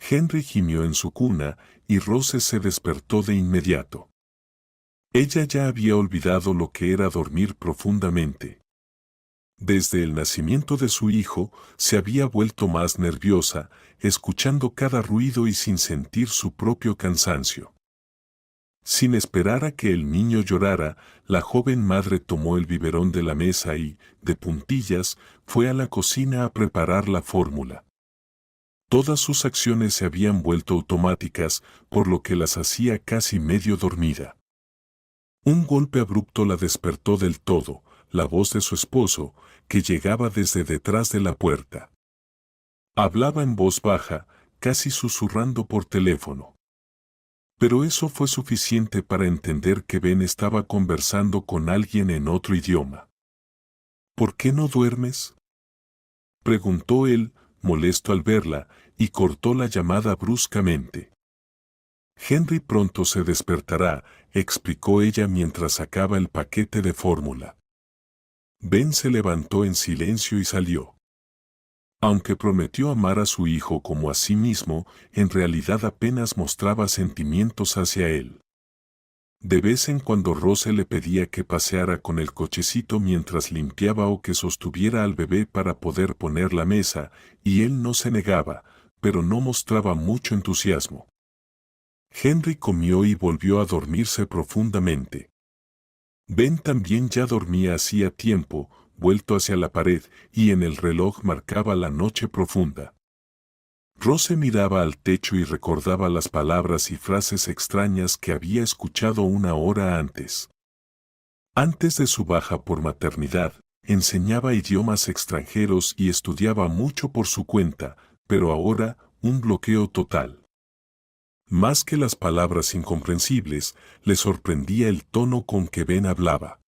Henry gimió en su cuna y Rose se despertó de inmediato. Ella ya había olvidado lo que era dormir profundamente. Desde el nacimiento de su hijo, se había vuelto más nerviosa, escuchando cada ruido y sin sentir su propio cansancio. Sin esperar a que el niño llorara, la joven madre tomó el biberón de la mesa y, de puntillas, fue a la cocina a preparar la fórmula. Todas sus acciones se habían vuelto automáticas, por lo que las hacía casi medio dormida. Un golpe abrupto la despertó del todo, la voz de su esposo, que llegaba desde detrás de la puerta. Hablaba en voz baja, casi susurrando por teléfono. Pero eso fue suficiente para entender que Ben estaba conversando con alguien en otro idioma. ¿Por qué no duermes?, preguntó él, molesto al verla, y cortó la llamada bruscamente. Henry pronto se despertará, explicó ella mientras sacaba el paquete de fórmula. Ben se levantó en silencio y salió. Aunque prometió amar a su hijo como a sí mismo, en realidad apenas mostraba sentimientos hacia él. De vez en cuando Rose le pedía que paseara con el cochecito mientras limpiaba o que sostuviera al bebé para poder poner la mesa, y él no se negaba, pero no mostraba mucho entusiasmo. Henry comió y volvió a dormirse profundamente. Ben también ya dormía hacía tiempo, vuelto hacia la pared, y en el reloj marcaba la noche profunda. Rose miraba al techo y recordaba las palabras y frases extrañas que había escuchado una hora antes. Antes de su baja por maternidad, enseñaba idiomas extranjeros y estudiaba mucho por su cuenta, pero ahora, un bloqueo total. Más que las palabras incomprensibles, le sorprendía el tono con que Ben hablaba.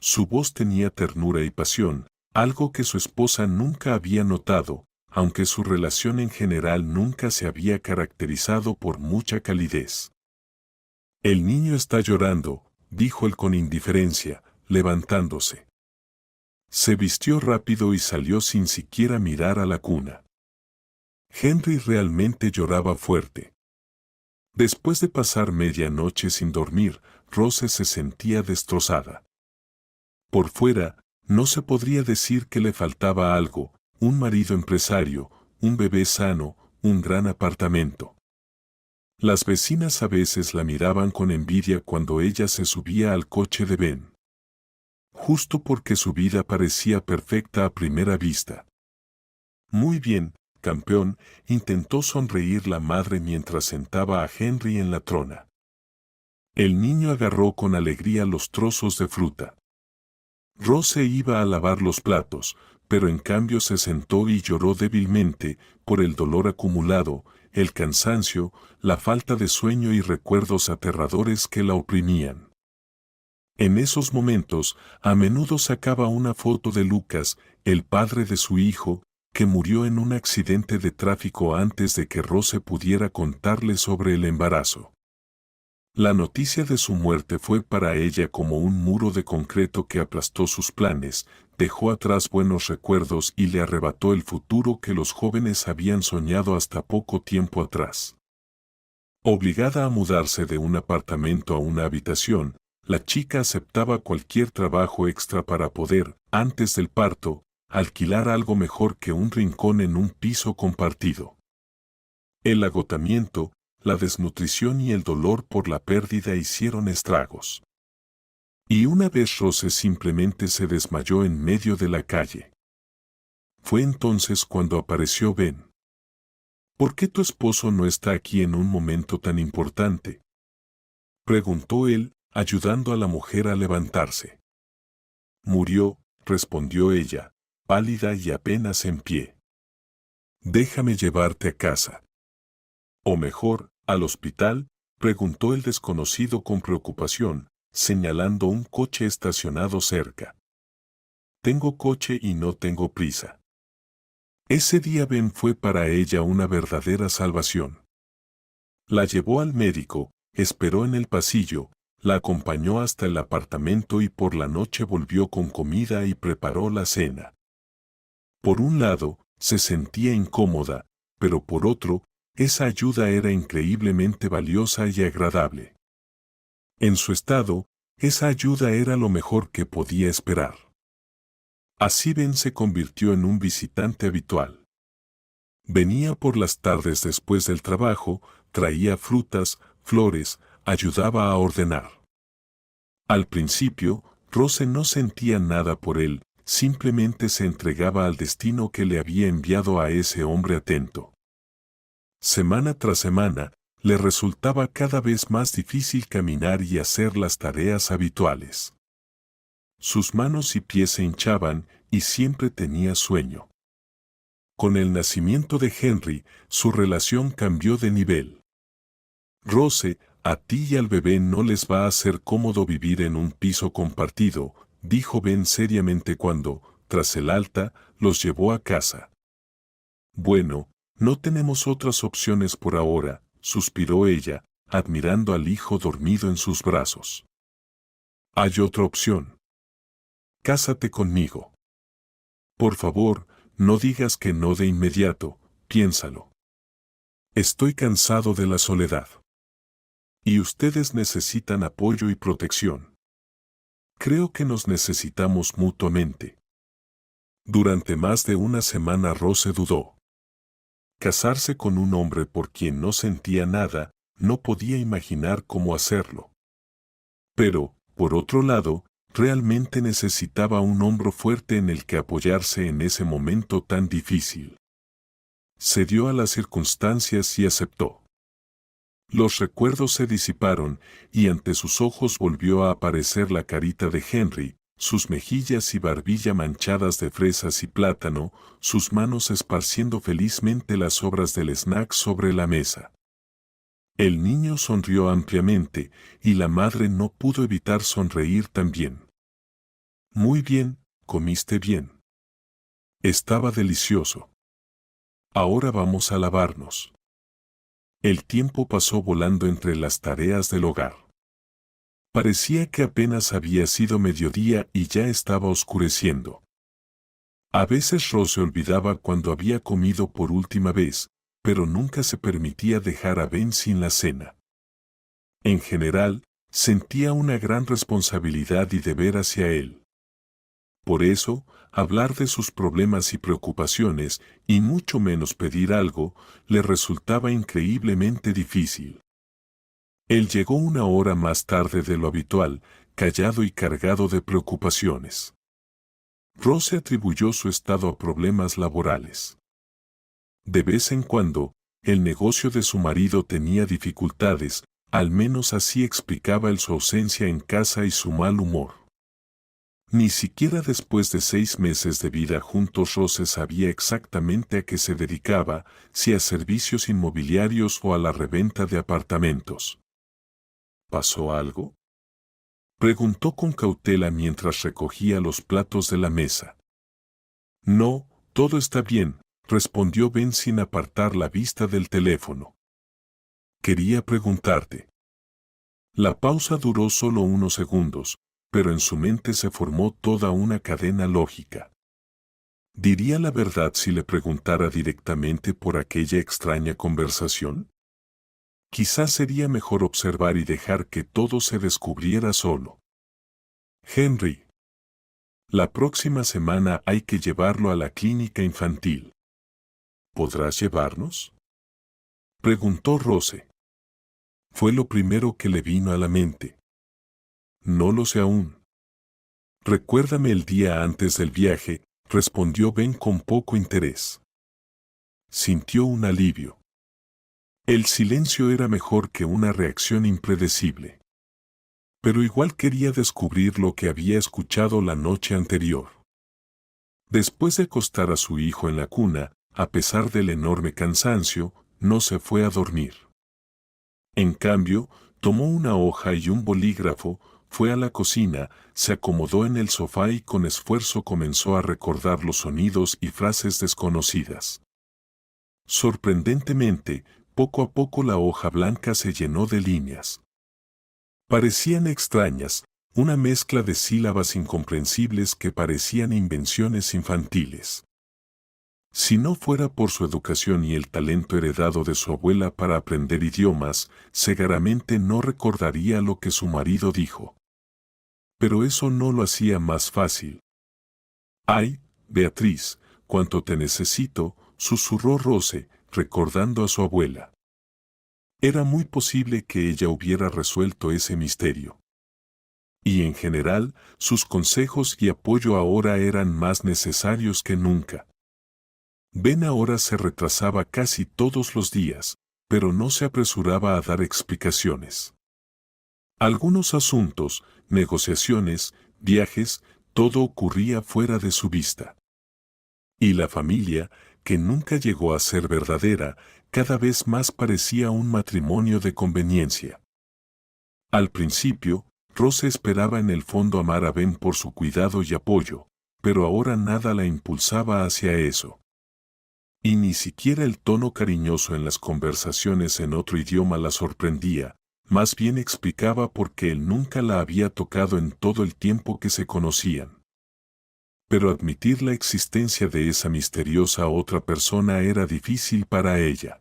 Su voz tenía ternura y pasión, algo que su esposa nunca había notado, aunque su relación en general nunca se había caracterizado por mucha calidez. «El niño está llorando», dijo él con indiferencia, levantándose. Se vistió rápido y salió sin siquiera mirar a la cuna. Henry realmente lloraba fuerte. Después de pasar media noche sin dormir, Rose se sentía destrozada. Por fuera, no se podría decir que le faltaba algo: un marido empresario, un bebé sano, un gran apartamento. Las vecinas a veces la miraban con envidia cuando ella se subía al coche de Ben. Justo porque su vida parecía perfecta a primera vista. «Muy bien, campeón», intentó sonreír la madre mientras sentaba a Henry en la trona. El niño agarró con alegría los trozos de fruta. Rose iba a lavar los platos, pero en cambio se sentó y lloró débilmente, por el dolor acumulado, el cansancio, la falta de sueño y recuerdos aterradores que la oprimían. En esos momentos, a menudo sacaba una foto de Lucas, el padre de su hijo, que murió en un accidente de tráfico antes de que Rose pudiera contarle sobre el embarazo. La noticia de su muerte fue para ella como un muro de concreto que aplastó sus planes, dejó atrás buenos recuerdos y le arrebató el futuro que los jóvenes habían soñado hasta poco tiempo atrás. Obligada a mudarse de un apartamento a una habitación, la chica aceptaba cualquier trabajo extra para poder, antes del parto, alquilar algo mejor que un rincón en un piso compartido. El agotamiento, la desnutrición y el dolor por la pérdida hicieron estragos. Y una vez Rose simplemente se desmayó en medio de la calle. Fue entonces cuando apareció Ben. «¿Por qué tu esposo no está aquí en un momento tan importante?», preguntó él, ayudando a la mujer a levantarse. «Murió», respondió ella, pálida y apenas en pie. «Déjame llevarte a casa». «O mejor, al hospital», preguntó el desconocido con preocupación, señalando un coche estacionado cerca. «Tengo coche y no tengo prisa». Ese día Ben fue para ella una verdadera salvación. La llevó al médico, esperó en el pasillo, la acompañó hasta el apartamento y por la noche volvió con comida y preparó la cena. Por un lado, se sentía incómoda, pero por otro, esa ayuda era increíblemente valiosa y agradable. En su estado, esa ayuda era lo mejor que podía esperar. Así Ben se convirtió en un visitante habitual. Venía por las tardes después del trabajo, traía frutas, flores, ayudaba a ordenar. Al principio, Rose no sentía nada por él, simplemente se entregaba al destino que le había enviado a ese hombre atento. Semana tras semana, le resultaba cada vez más difícil caminar y hacer las tareas habituales. Sus manos y pies se hinchaban y siempre tenía sueño. Con el nacimiento de Henry, su relación cambió de nivel. Rose, a ti y al bebé no les va a ser cómodo vivir en un piso compartido, dijo Ben seriamente cuando, tras el alta, los llevó a casa. Bueno, no tenemos otras opciones por ahora, suspiró ella, admirando al hijo dormido en sus brazos. Hay otra opción. Cásate conmigo. Por favor, no digas que no de inmediato, piénsalo. Estoy cansado de la soledad. Y ustedes necesitan apoyo y protección. Creo que nos necesitamos mutuamente. Durante más de una semana Rose dudó. Casarse con un hombre por quien no sentía nada, no podía imaginar cómo hacerlo. Pero, por otro lado, realmente necesitaba un hombro fuerte en el que apoyarse en ese momento tan difícil. Cedió a las circunstancias y aceptó. Los recuerdos se disiparon y ante sus ojos volvió a aparecer la carita de Henry, sus mejillas y barbilla manchadas de fresas y plátano, sus manos esparciendo felizmente las sobras del snack sobre la mesa. El niño sonrió ampliamente y la madre no pudo evitar sonreír también. Muy bien, comiste bien. Estaba delicioso. Ahora vamos a lavarnos. El tiempo pasó volando entre las tareas del hogar. Parecía que apenas había sido mediodía y ya estaba oscureciendo. A veces Rose se olvidaba cuando había comido por última vez, pero nunca se permitía dejar a Ben sin la cena. En general, sentía una gran responsabilidad y deber hacia él. Por eso, hablar de sus problemas y preocupaciones, y mucho menos pedir algo, le resultaba increíblemente difícil. Él llegó una hora más tarde de lo habitual, callado y cargado de preocupaciones. Rose atribuyó su estado a problemas laborales. De vez en cuando, el negocio de su marido tenía dificultades, al menos así explicaba su ausencia en casa y su mal humor. Ni siquiera después de 6 meses de vida juntos Rose sabía exactamente a qué se dedicaba, si a servicios inmobiliarios o a la reventa de apartamentos. ¿Pasó algo?, preguntó con cautela mientras recogía los platos de la mesa. No, todo está bien, respondió Ben sin apartar la vista del teléfono. Quería preguntarte. La pausa duró solo unos segundos, pero en su mente se formó toda una cadena lógica. ¿Diría la verdad si le preguntara directamente por aquella extraña conversación? Quizás sería mejor observar y dejar que todo se descubriera solo. Henry. La próxima semana hay que llevarlo a la clínica infantil. ¿Podrás llevarnos?, preguntó Rose. Fue lo primero que le vino a la mente. No lo sé aún. Recuérdame el día antes del viaje, respondió Ben con poco interés. Sintió un alivio. El silencio era mejor que una reacción impredecible. Pero igual quería descubrir lo que había escuchado la noche anterior. Después de acostar a su hijo en la cuna, a pesar del enorme cansancio, no se fue a dormir. En cambio, tomó una hoja y un bolígrafo, fue a la cocina, se acomodó en el sofá y con esfuerzo comenzó a recordar los sonidos y frases desconocidas. Sorprendentemente, poco a poco la hoja blanca se llenó de líneas. Parecían extrañas, una mezcla de sílabas incomprensibles que parecían invenciones infantiles. Si no fuera por su educación y el talento heredado de su abuela para aprender idiomas, seguramente no recordaría lo que su marido dijo. Pero eso no lo hacía más fácil. «Ay, Beatriz, cuánto te necesito», susurró Rose, recordando a su abuela. Era muy posible que ella hubiera resuelto ese misterio. Y en general, sus consejos y apoyo ahora eran más necesarios que nunca. Ben ahora se retrasaba casi todos los días, pero no se apresuraba a dar explicaciones. Algunos asuntos, negociaciones, viajes, todo ocurría fuera de su vista. Y la familia, que nunca llegó a ser verdadera, cada vez más parecía un matrimonio de conveniencia. Al principio, Rose esperaba en el fondo amar a Ben por su cuidado y apoyo, pero ahora nada la impulsaba hacia eso. Y ni siquiera el tono cariñoso en las conversaciones en otro idioma la sorprendía, más bien explicaba por qué él nunca la había tocado en todo el tiempo que se conocían. Pero admitir la existencia de esa misteriosa otra persona era difícil para ella.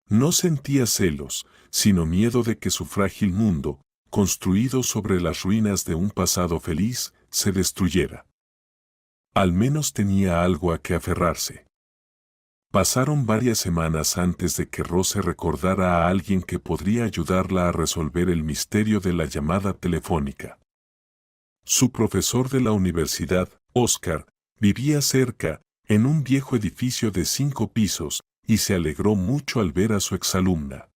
No sentía celos, sino miedo de que su frágil mundo, construido sobre las ruinas de un pasado feliz, se destruyera. Al menos tenía algo a que aferrarse. Pasaron varias semanas antes de que Rose recordara a alguien que podría ayudarla a resolver el misterio de la llamada telefónica. Su profesor de la universidad, Oscar, vivía cerca, en un viejo edificio de 5 pisos, y se alegró mucho al ver a su exalumna.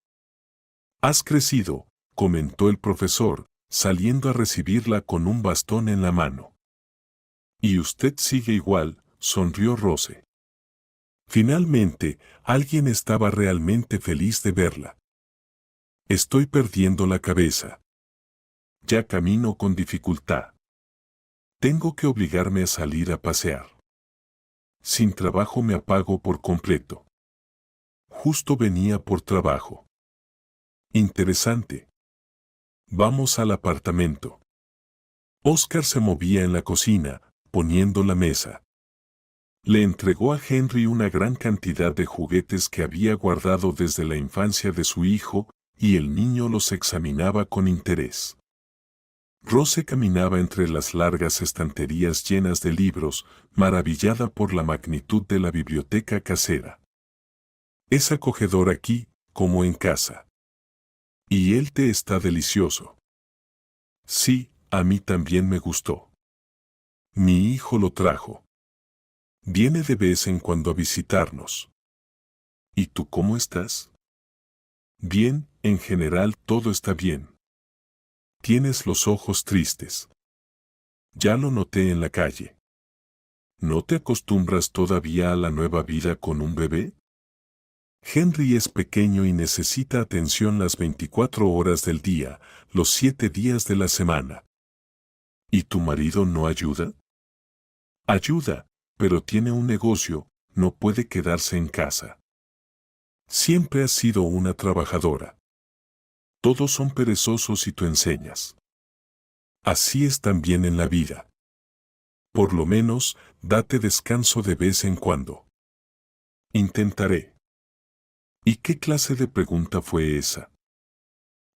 «Has crecido», comentó el profesor, saliendo a recibirla con un bastón en la mano. «Y usted sigue igual», sonrió Rose. Finalmente, alguien estaba realmente feliz de verla. «Estoy perdiendo la cabeza. Ya camino con dificultad. Tengo que obligarme a salir a pasear. Sin trabajo me apago por completo. Justo venía por trabajo. Interesante. Vamos al apartamento». Oscar se movía en la cocina, poniendo la mesa. Le entregó a Henry una gran cantidad de juguetes que había guardado desde la infancia de su hijo, y el niño los examinaba con interés. Rose caminaba entre las largas estanterías llenas de libros, maravillada por la magnitud de la biblioteca casera. «Es acogedor aquí, como en casa. Y el té está delicioso». «Sí, a mí también me gustó. Mi hijo lo trajo. Viene de vez en cuando a visitarnos». «¿Y tú cómo estás?» «Bien, en general todo está bien. Tienes los ojos tristes. Ya lo noté en la calle. ¿No te acostumbras todavía a la nueva vida con un bebé?» Henry es pequeño y necesita atención las 24 horas del día, los 7 días de la semana. ¿Y tu marido no ayuda?» «Ayuda, pero tiene un negocio, no puede quedarse en casa. Siempre has sido una trabajadora. Todos son perezosos y tú enseñas. Así es también en la vida. Por lo menos, date descanso de vez en cuando». «Intentaré». ¿Y qué clase de pregunta fue esa?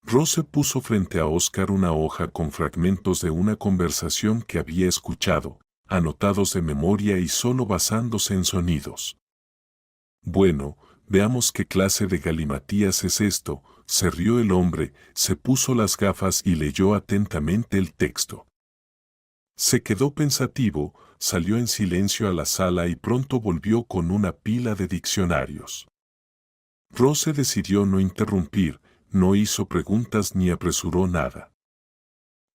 Rose puso frente a Oscar una hoja con fragmentos de una conversación que había escuchado, anotados de memoria y solo basándose en sonidos. «Bueno, veamos qué clase de galimatías es esto», se rió el hombre, se puso las gafas y leyó atentamente el texto. Se quedó pensativo, salió en silencio a la sala y pronto volvió con una pila de diccionarios. Rose decidió no interrumpir, no hizo preguntas ni apresuró nada.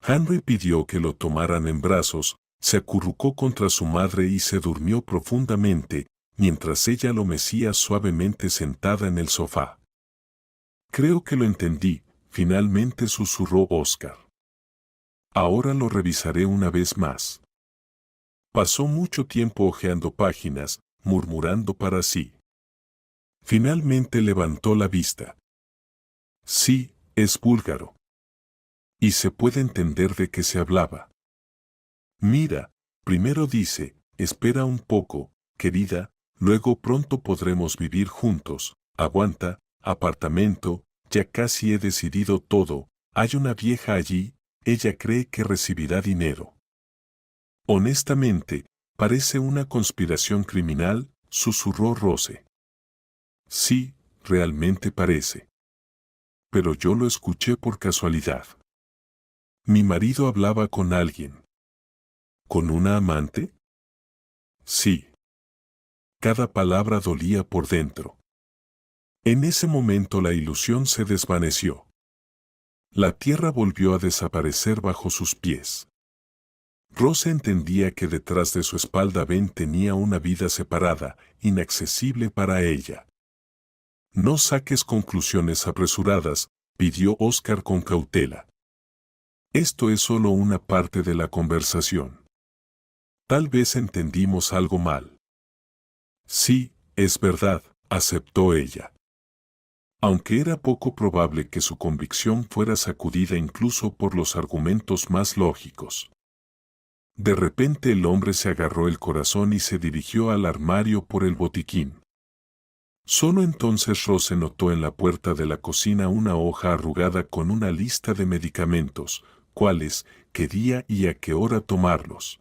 Henry pidió que lo tomaran en brazos, se acurrucó contra su madre y se durmió profundamente, mientras ella lo mecía suavemente sentada en el sofá. «Creo que lo entendí», finalmente susurró Oscar. «Ahora lo revisaré una vez más». Pasó mucho tiempo hojeando páginas, murmurando para sí. Finalmente levantó la vista. «Sí, es búlgaro. Y se puede entender de qué se hablaba. Mira, primero dice, espera un poco, querida, Luego pronto podremos vivir juntos. Aguanta, apartamento, ya casi he decidido todo. Hay una vieja allí, ella cree que recibirá dinero. Honestamente, parece una conspiración criminal, susurró Rose. Sí, realmente parece. Pero yo lo escuché por casualidad. Mi marido hablaba con alguien. ¿Con una amante? Sí. Cada palabra dolía por dentro. En ese momento la ilusión se desvaneció. La tierra volvió a desaparecer bajo sus pies. Rose entendía que detrás de su espalda Ben tenía una vida separada, inaccesible para ella. No saques conclusiones apresuradas, pidió Oscar con cautela. Esto es solo una parte de la conversación. Tal vez entendimos algo mal. Sí, es verdad, aceptó ella. Aunque era poco probable que su convicción fuera sacudida incluso por los argumentos más lógicos. De repente el hombre se agarró el corazón y se dirigió al armario por el botiquín. Solo entonces Rose notó en la puerta de la cocina una hoja arrugada con una lista de medicamentos, cuáles, qué día y a qué hora tomarlos.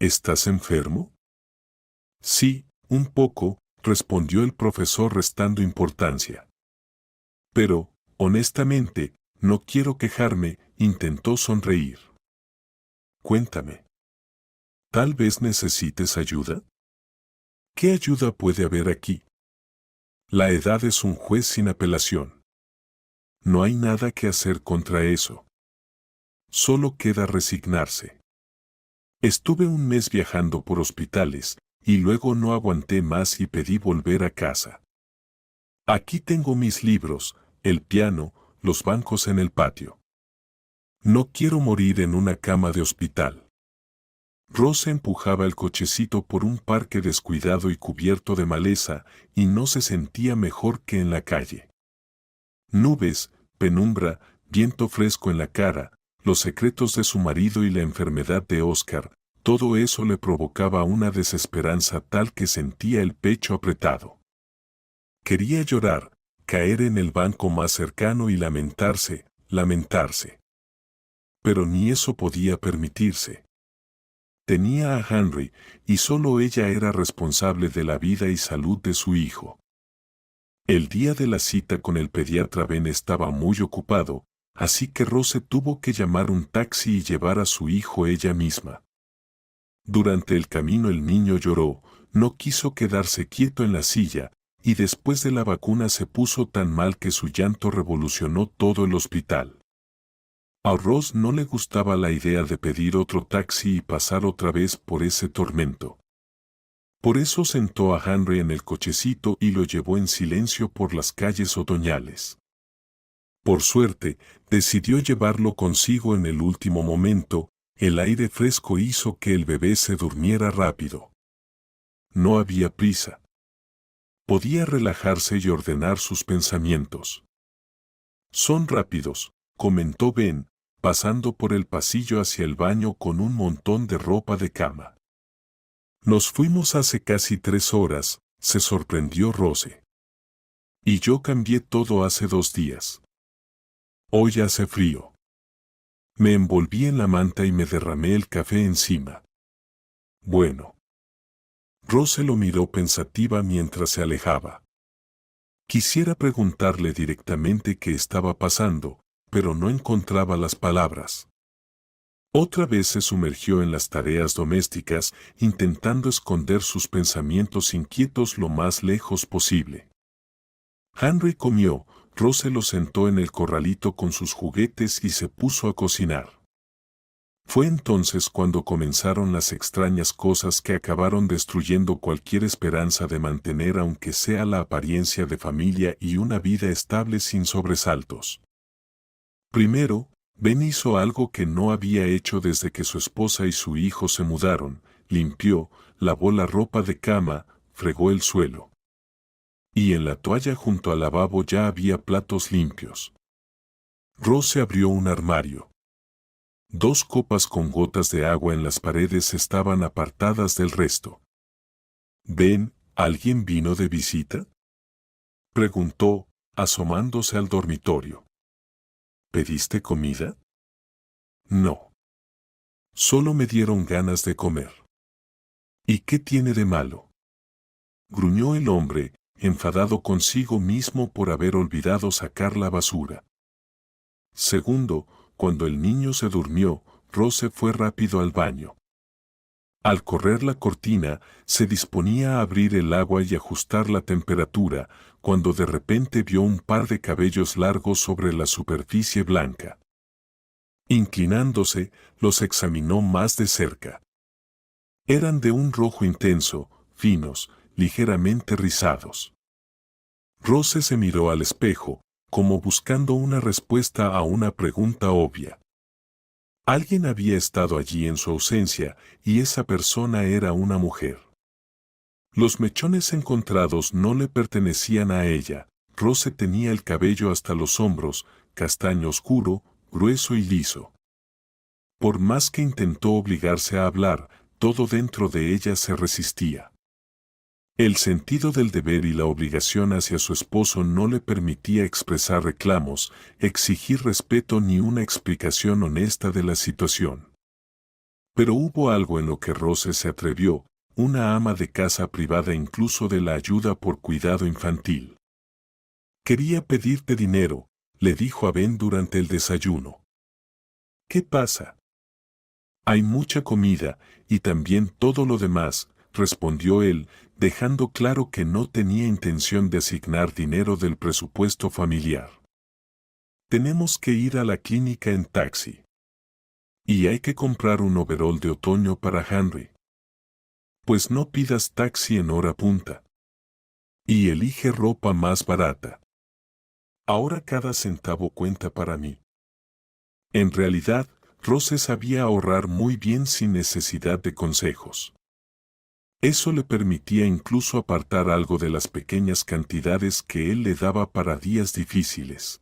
¿Estás enfermo? Sí, un poco, respondió el profesor restando importancia. Pero, honestamente, no quiero quejarme, intentó sonreír. Cuéntame. ¿Tal vez necesites ayuda? ¿Qué ayuda puede haber aquí? La edad es un juez sin apelación. No hay nada que hacer contra eso. Solo queda resignarse. Estuve un mes viajando por hospitales, y luego no aguanté más y pedí volver a casa. Aquí tengo mis libros, el piano, los bancos en el patio. No quiero morir en una cama de hospital. Rose empujaba el cochecito por un parque descuidado y cubierto de maleza, y no se sentía mejor que en la calle. Nubes, penumbra, viento fresco en la cara, los secretos de su marido y la enfermedad de Oscar, todo eso le provocaba una desesperanza tal que sentía el pecho apretado. Quería llorar, caer en el banco más cercano y lamentarse. Pero ni eso podía permitirse. Tenía a Henry, y solo ella era responsable de la vida y salud de su hijo. El día de la cita con el pediatra Ben estaba muy ocupado, así que Rose tuvo que llamar un taxi y llevar a su hijo ella misma. Durante el camino el niño lloró, no quiso quedarse quieto en la silla, y después de la vacuna se puso tan mal que su llanto revolucionó todo el hospital. A Ross no le gustaba la idea de pedir otro taxi y pasar otra vez por ese tormento. Por eso sentó a Henry en el cochecito y lo llevó en silencio por las calles otoñales. Por suerte, decidió llevarlo consigo en el último momento, el aire fresco hizo que el bebé se durmiera rápido. No había prisa. Podía relajarse y ordenar sus pensamientos. Son rápidos, comentó Ben, pasando por el pasillo hacia el baño con un montón de ropa de cama. Nos fuimos hace casi 3 horas, se sorprendió Rose. Y yo cambié todo hace 2 días. Hoy hace frío. Me envolví en la manta y me derramé el café encima. Bueno. Rose lo miró pensativa mientras se alejaba. Quisiera preguntarle directamente qué estaba pasando, pero no encontraba las palabras. Otra vez se sumergió en las tareas domésticas, intentando esconder sus pensamientos inquietos lo más lejos posible. Henry comió, Rose lo sentó en el corralito con sus juguetes y se puso a cocinar. Fue entonces cuando comenzaron las extrañas cosas que acabaron destruyendo cualquier esperanza de mantener aunque sea la apariencia de familia y una vida estable sin sobresaltos. Primero, Ben hizo algo que no había hecho desde que su esposa y su hijo se mudaron, limpió, lavó la ropa de cama, fregó el suelo. Y en la toalla junto al lavabo ya había platos limpios. Rose abrió un armario. 2 copas con gotas de agua en las paredes estaban apartadas del resto. Ben, ¿Alguien vino de visita?, preguntó, asomándose al dormitorio. ¿Pediste comida? No. Solo me dieron ganas de comer. ¿Y qué tiene de malo?, gruñó el hombre, enfadado consigo mismo por haber olvidado sacar la basura. Segundo, cuando el niño se durmió, Rose fue rápido al baño. Al correr la cortina, se disponía a abrir el agua y ajustar la temperatura, cuando de repente vio un par de cabellos largos sobre la superficie blanca. Inclinándose, los examinó más de cerca. Eran de un rojo intenso, finos, ligeramente rizados. Rose se miró al espejo, como buscando una respuesta a una pregunta obvia. Alguien había estado allí en su ausencia, y esa persona era una mujer. Los mechones encontrados no le pertenecían a ella. Rose tenía el cabello hasta los hombros, castaño oscuro, grueso y liso. Por más que intentó obligarse a hablar, todo dentro de ella se resistía. El sentido del deber y la obligación hacia su esposo no le permitía expresar reclamos, exigir respeto ni una explicación honesta de la situación. Pero hubo algo en lo que Rose se atrevió, una ama de casa privada incluso de la ayuda por cuidado infantil. «Quería pedirte dinero», le dijo a Ben durante el desayuno. «¿Qué pasa?». «Hay mucha comida, y también todo lo demás», respondió él, dejando claro que no tenía intención de asignar dinero del presupuesto familiar. «Tenemos que ir a la clínica en taxi. Y hay que comprar un overol de otoño para Henry. Pues no pidas taxi en hora punta. Y elige ropa más barata. Ahora cada centavo cuenta para mí». En realidad, Rose sabía ahorrar muy bien sin necesidad de consejos. Eso le permitía incluso apartar algo de las pequeñas cantidades que él le daba para días difíciles.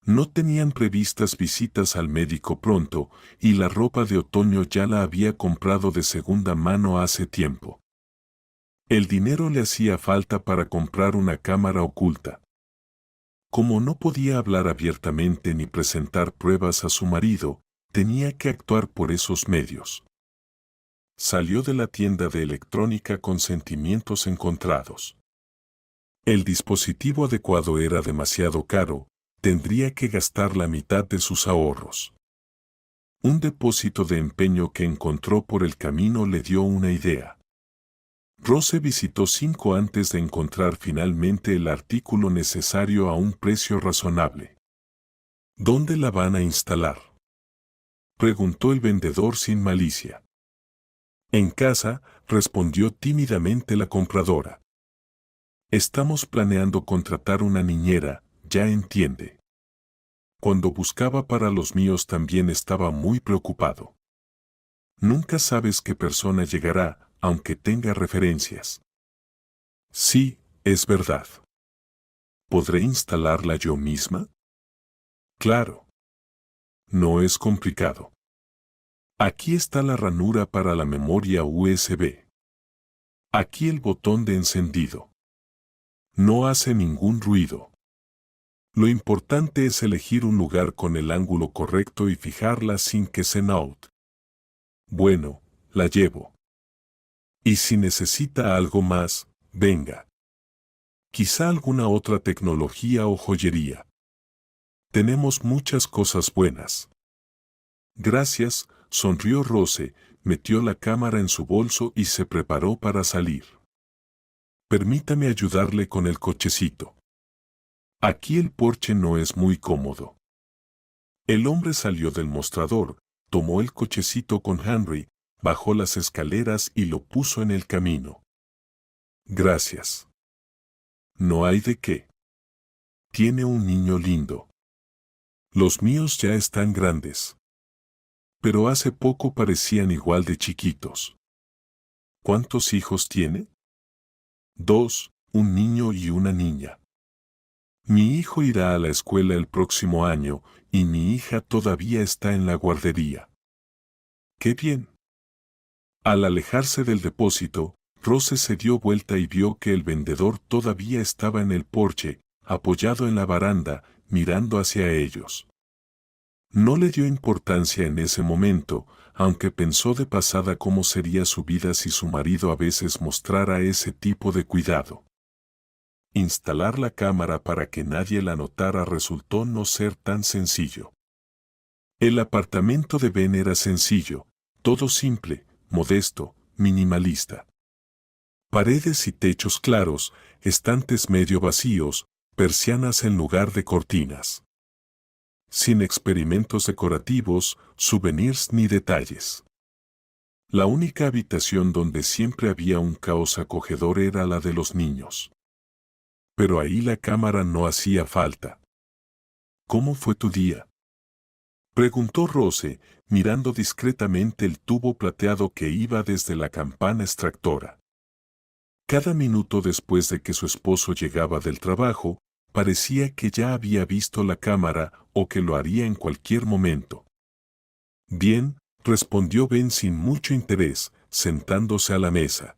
No tenían previstas visitas al médico pronto, y la ropa de otoño ya la había comprado de segunda mano hace tiempo. El dinero le hacía falta para comprar una cámara oculta. Como no podía hablar abiertamente ni presentar pruebas a su marido, tenía que actuar por esos medios. Salió de la tienda de electrónica con sentimientos encontrados. El dispositivo adecuado era demasiado caro, tendría que gastar la mitad de sus ahorros. Un depósito de empeño que encontró por el camino le dio una idea. Rose visitó 5 antes de encontrar finalmente el artículo necesario a un precio razonable. ¿Dónde la van a instalar?, preguntó el vendedor sin malicia. En casa, respondió tímidamente la compradora. Estamos planeando contratar una niñera, ya entiende. Cuando buscaba para los míos también estaba muy preocupado. Nunca sabes qué persona llegará, aunque tenga referencias. Sí, es verdad. ¿Podré instalarla yo misma? Claro. No es complicado. Aquí está la ranura para la memoria USB. Aquí el botón de encendido. No hace ningún ruido. Lo importante es elegir un lugar con el ángulo correcto y fijarla sin que se note. Bueno, la llevo. Y si necesita algo más, venga. Quizá alguna otra tecnología o joyería. Tenemos muchas cosas buenas. Gracias, sonrió Rose, metió la cámara en su bolso y se preparó para salir. Permítame ayudarle con el cochecito. Aquí el porche no es muy cómodo. El hombre salió del mostrador, tomó el cochecito con Henry, bajó las escaleras y lo puso en el camino. Gracias. No hay de qué. Tiene un niño lindo. Los míos ya están grandes. Pero hace poco parecían igual de chiquitos. ¿Cuántos hijos tiene? 2, un niño y una niña. Mi hijo irá a la escuela el próximo año y mi hija todavía está en la guardería. ¡Qué bien! Al alejarse del depósito, Rose se dio vuelta y vio que el vendedor todavía estaba en el porche, apoyado en la baranda, mirando hacia ellos. No le dio importancia en ese momento, aunque pensó de pasada cómo sería su vida si su marido a veces mostrara ese tipo de cuidado. Instalar la cámara para que nadie la notara resultó no ser tan sencillo. El apartamento de Ben era sencillo, todo simple, modesto, minimalista. Paredes y techos claros, estantes medio vacíos, persianas en lugar de cortinas. Sin experimentos decorativos, souvenirs ni detalles. La única habitación donde siempre había un caos acogedor era la de los niños. Pero ahí la cámara no hacía falta. ¿Cómo fue tu día?, preguntó Rose, mirando discretamente el tubo plateado que iba desde la campana extractora. Cada minuto después de que su esposo llegaba del trabajo, parecía que ya había visto la cámara o que lo haría en cualquier momento. Bien, respondió Ben sin mucho interés, sentándose a la mesa.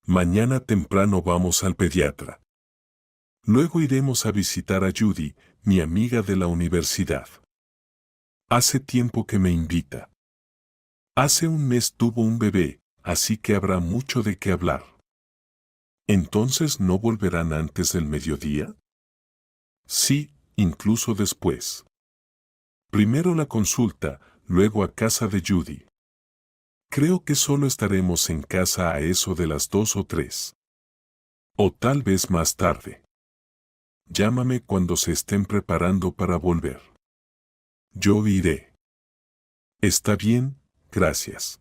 Mañana temprano vamos al pediatra. Luego iremos a visitar a Judy, mi amiga de la universidad. Hace tiempo que me invita. Hace un mes tuvo un bebé, así que habrá mucho de qué hablar. ¿Entonces no volverán antes del mediodía? Sí, incluso después. Primero la consulta, luego a casa de Judy. Creo que solo estaremos en casa a eso de las 2 o 3. O tal vez más tarde. Llámame cuando se estén preparando para volver. Yo iré. Está bien, gracias.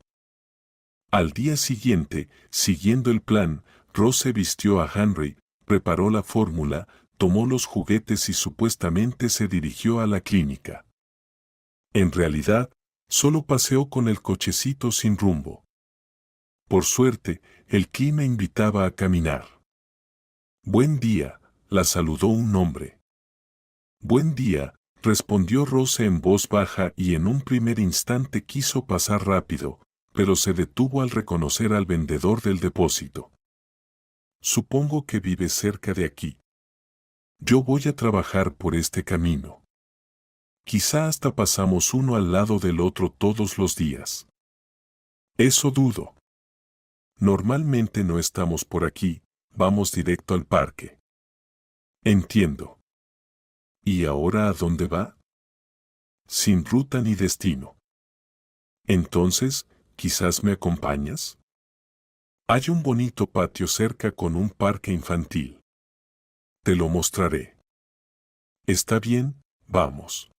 Al día siguiente, siguiendo el plan, Rose vistió a Henry, preparó la fórmula, tomó los juguetes y supuestamente se dirigió a la clínica. En realidad, solo paseó con el cochecito sin rumbo. Por suerte, el clima invitaba a caminar. Buen día, la saludó un hombre. Buen día, respondió Rose en voz baja y en un primer instante quiso pasar rápido, pero se detuvo al reconocer al vendedor del depósito. Supongo que vive cerca de aquí. Yo voy a trabajar por este camino. Quizá hasta pasamos uno al lado del otro todos los días. Eso dudo. Normalmente no estamos por aquí, vamos directo al parque. Entiendo. ¿Y ahora a dónde va? Sin ruta ni destino. Entonces, ¿quizás me acompañas? Hay un bonito patio cerca con un parque infantil. Te lo mostraré. Está bien, vamos.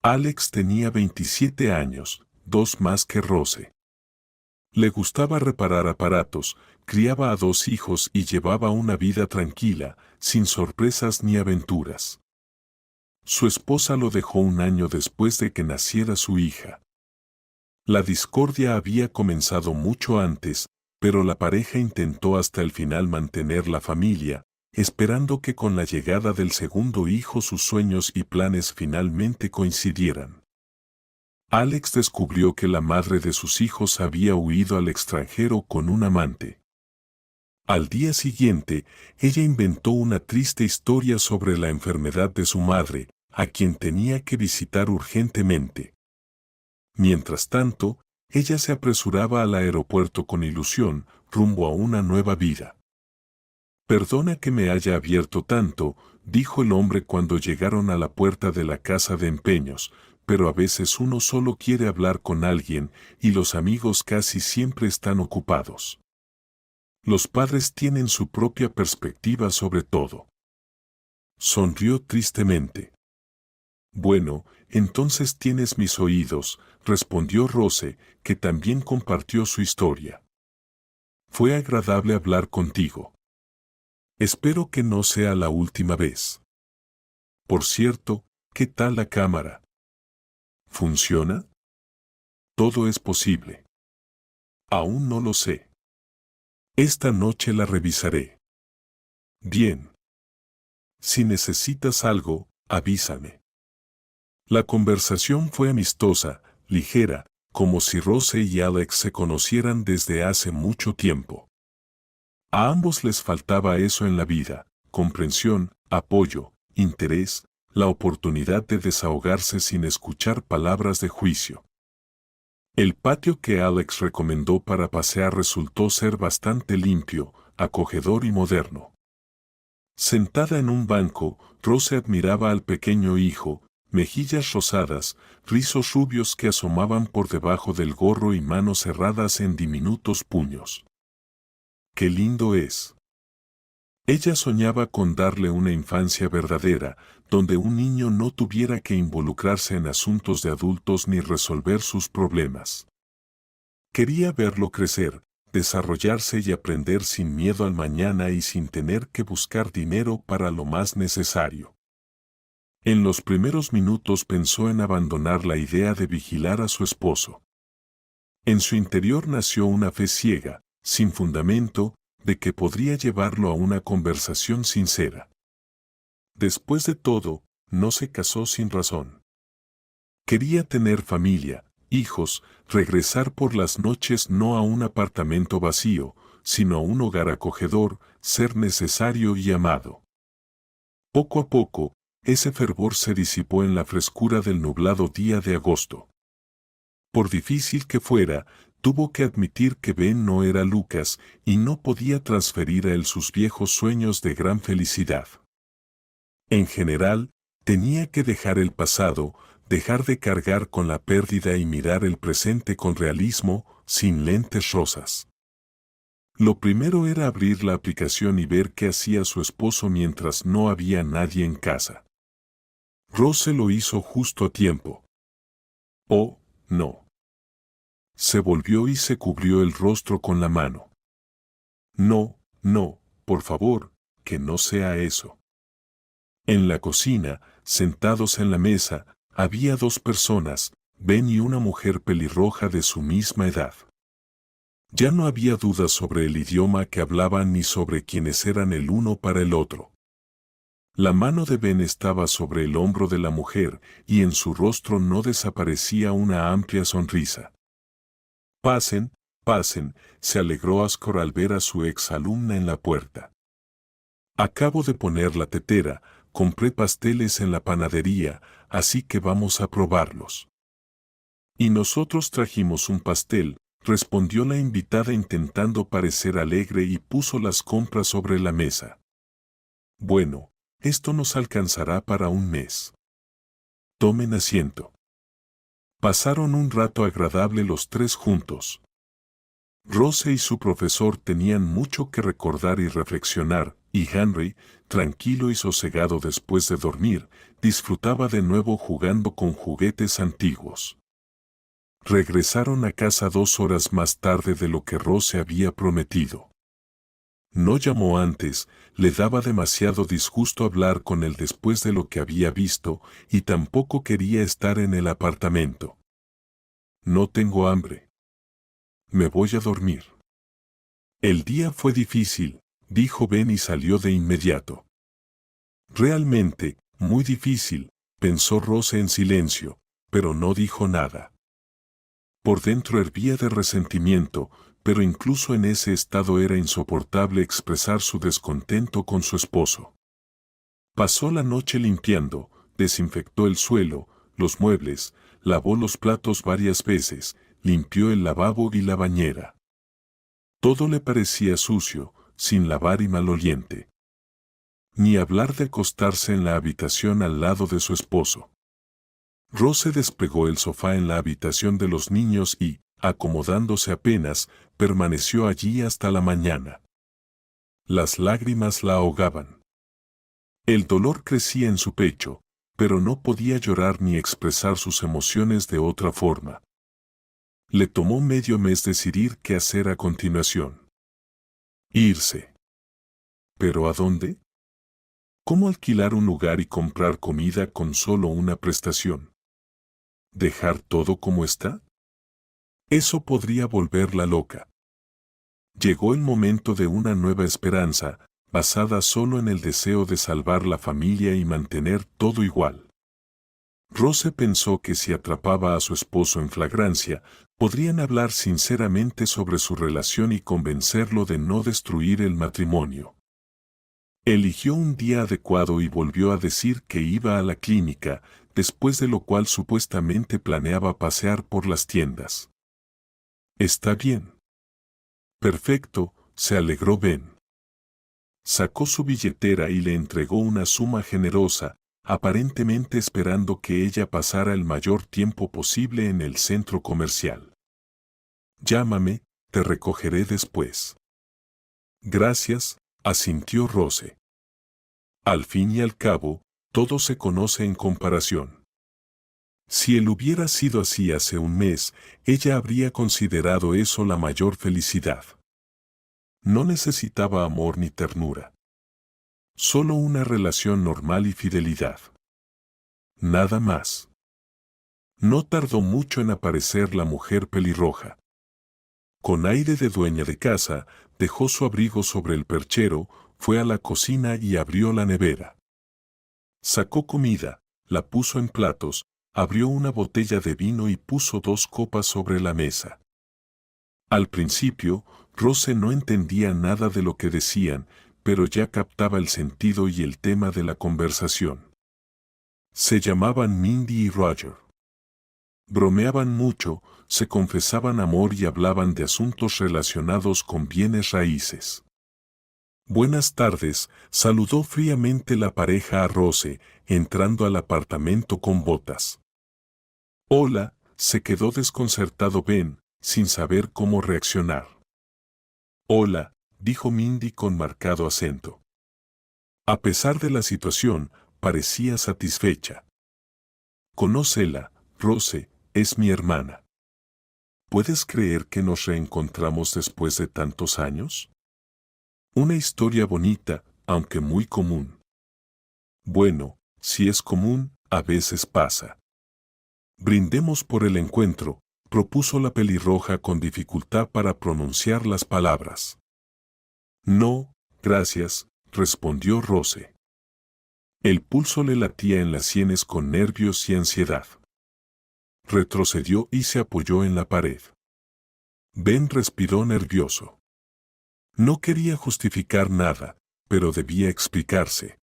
Alex tenía 27 años, 2 más que Rose. Le gustaba reparar aparatos, criaba a 2 hijos y llevaba una vida tranquila, sin sorpresas ni aventuras. Su esposa lo dejó un año después de que naciera su hija. La discordia había comenzado mucho antes, pero la pareja intentó hasta el final mantener la familia, esperando que con la llegada del segundo hijo sus sueños y planes finalmente coincidieran. Alex descubrió que la madre de sus hijos había huido al extranjero con un amante. Al día siguiente, ella inventó una triste historia sobre la enfermedad de su madre, a quien tenía que visitar urgentemente. Mientras tanto, ella se apresuraba al aeropuerto con ilusión, rumbo a una nueva vida. Perdona que me haya abierto tanto, dijo el hombre cuando llegaron a la puerta de la casa de empeños, pero a veces uno solo quiere hablar con alguien y los amigos casi siempre están ocupados. Los padres tienen su propia perspectiva sobre todo. Sonrió tristemente. Bueno, entonces tienes mis oídos, respondió Rose, que también compartió su historia. Fue agradable hablar contigo. Espero que no sea la última vez. Por cierto, ¿qué tal la cámara? ¿Funciona? Todo es posible. Aún no lo sé. Esta noche la revisaré. Bien. Si necesitas algo, avísame. La conversación fue amistosa, ligera, como si Rose y Alex se conocieran desde hace mucho tiempo. A ambos les faltaba eso en la vida: comprensión, apoyo, interés, la oportunidad de desahogarse sin escuchar palabras de juicio. El patio que Alex recomendó para pasear resultó ser bastante limpio, acogedor y moderno. Sentada en un banco, Rose admiraba al pequeño hijo, mejillas rosadas, rizos rubios que asomaban por debajo del gorro y manos cerradas en diminutos puños. ¡Qué lindo es! Ella soñaba con darle una infancia verdadera, donde un niño no tuviera que involucrarse en asuntos de adultos ni resolver sus problemas. Quería verlo crecer, desarrollarse y aprender sin miedo al mañana y sin tener que buscar dinero para lo más necesario. En los primeros minutos pensó en abandonar la idea de vigilar a su esposo. En su interior nació una fe ciega, sin fundamento, de que podría llevarlo a una conversación sincera. Después de todo, no se casó sin razón. Quería tener familia, hijos, regresar por las noches no a un apartamento vacío, sino a un hogar acogedor, ser necesario y amado. Poco a poco, ese fervor se disipó en la frescura del nublado día de agosto. Por difícil que fuera, tuvo que admitir que Ben no era Lucas y no podía transferir a él sus viejos sueños de gran felicidad. En general, tenía que dejar el pasado, dejar de cargar con la pérdida y mirar el presente con realismo, sin lentes rosas. Lo primero era abrir la aplicación y ver qué hacía su esposo mientras no había nadie en casa. Rose lo hizo justo a tiempo. Oh, no. Se volvió y se cubrió el rostro con la mano. No, no, por favor, que no sea eso. En la cocina, sentados en la mesa, había dos personas, Ben y una mujer pelirroja de su misma edad. Ya no había dudas sobre el idioma que hablaban ni sobre quiénes eran el uno para el otro. La mano de Ben estaba sobre el hombro de la mujer y en su rostro no desaparecía una amplia sonrisa. Pasen, pasen, se alegró Ascor al ver a su exalumna en la puerta. Acabo de poner la tetera, compré pasteles en la panadería, así que vamos a probarlos. Y nosotros trajimos un pastel, respondió la invitada intentando parecer alegre y puso las compras sobre la mesa. Bueno, esto nos alcanzará para un mes. Tomen asiento. Pasaron un rato agradable los tres juntos. Rose y su profesor tenían mucho que recordar y reflexionar, y Henry, tranquilo y sosegado después de dormir, disfrutaba de nuevo jugando con juguetes antiguos. Regresaron a casa 2 horas más tarde de lo que Rose había prometido. No llamó antes, le daba demasiado disgusto hablar con él después de lo que había visto, y tampoco quería estar en el apartamento. No tengo hambre. Me voy a dormir. El día fue difícil, dijo Ben y salió de inmediato. Realmente, muy difícil, pensó Rose en silencio, pero no dijo nada. Por dentro hervía de resentimiento, pero incluso en ese estado era insoportable expresar su descontento con su esposo. Pasó la noche limpiando, desinfectó el suelo, los muebles, lavó los platos varias veces, limpió el lavabo y la bañera. Todo le parecía sucio, sin lavar y maloliente. Ni hablar de acostarse en la habitación al lado de su esposo. Rose desplegó el sofá en la habitación de los niños y, acomodándose apenas, permaneció allí hasta la mañana. Las lágrimas la ahogaban. El dolor crecía en su pecho, pero no podía llorar ni expresar sus emociones de otra forma. Le tomó medio mes decidir qué hacer a continuación. Irse. ¿Pero a dónde? ¿Cómo alquilar un lugar y comprar comida con solo una prestación? ¿Dejar todo como está? Eso podría volverla loca. Llegó el momento de una nueva esperanza, basada solo en el deseo de salvar la familia y mantener todo igual. Rose pensó que si atrapaba a su esposo en flagrancia, podrían hablar sinceramente sobre su relación y convencerlo de no destruir el matrimonio. Eligió un día adecuado y volvió a decir que iba a la clínica, después de lo cual supuestamente planeaba pasear por las tiendas. «Está bien». «Perfecto», se alegró Ben. Sacó su billetera y le entregó una suma generosa, aparentemente esperando que ella pasara el mayor tiempo posible en el centro comercial. «Llámame, te recogeré después». «Gracias», asintió Rose. Al fin y al cabo, todo se conoce en comparación. Si él hubiera sido así hace un mes, ella habría considerado eso la mayor felicidad. No necesitaba amor ni ternura. Solo una relación normal y fidelidad. Nada más. No tardó mucho en aparecer la mujer pelirroja. Con aire de dueña de casa, dejó su abrigo sobre el perchero, fue a la cocina y abrió la nevera. Sacó comida, la puso en platos, abrió una botella de vino y puso 2 copas sobre la mesa. Al principio, Rose no entendía nada de lo que decían, pero ya captaba el sentido y el tema de la conversación. Se llamaban Mindy y Roger. Bromeaban mucho, se confesaban amor y hablaban de asuntos relacionados con bienes raíces. «Buenas tardes», saludó fríamente la pareja a Rose, entrando al apartamento con botas. «Hola», se quedó desconcertado Ben, sin saber cómo reaccionar. «Hola», dijo Mindy con marcado acento. A pesar de la situación, parecía satisfecha. «Conócela, Rose, es mi hermana». «¿Puedes creer que nos reencontramos después de tantos años?» «Una historia bonita, aunque muy común». «Bueno, si es común, a veces pasa». «Brindemos por el encuentro», propuso la pelirroja con dificultad para pronunciar las palabras. «No, gracias», respondió Rose. El pulso le latía en las sienes con nervios y ansiedad. Retrocedió y se apoyó en la pared. Ben respiró nervioso. No quería justificar nada, pero debía explicarse.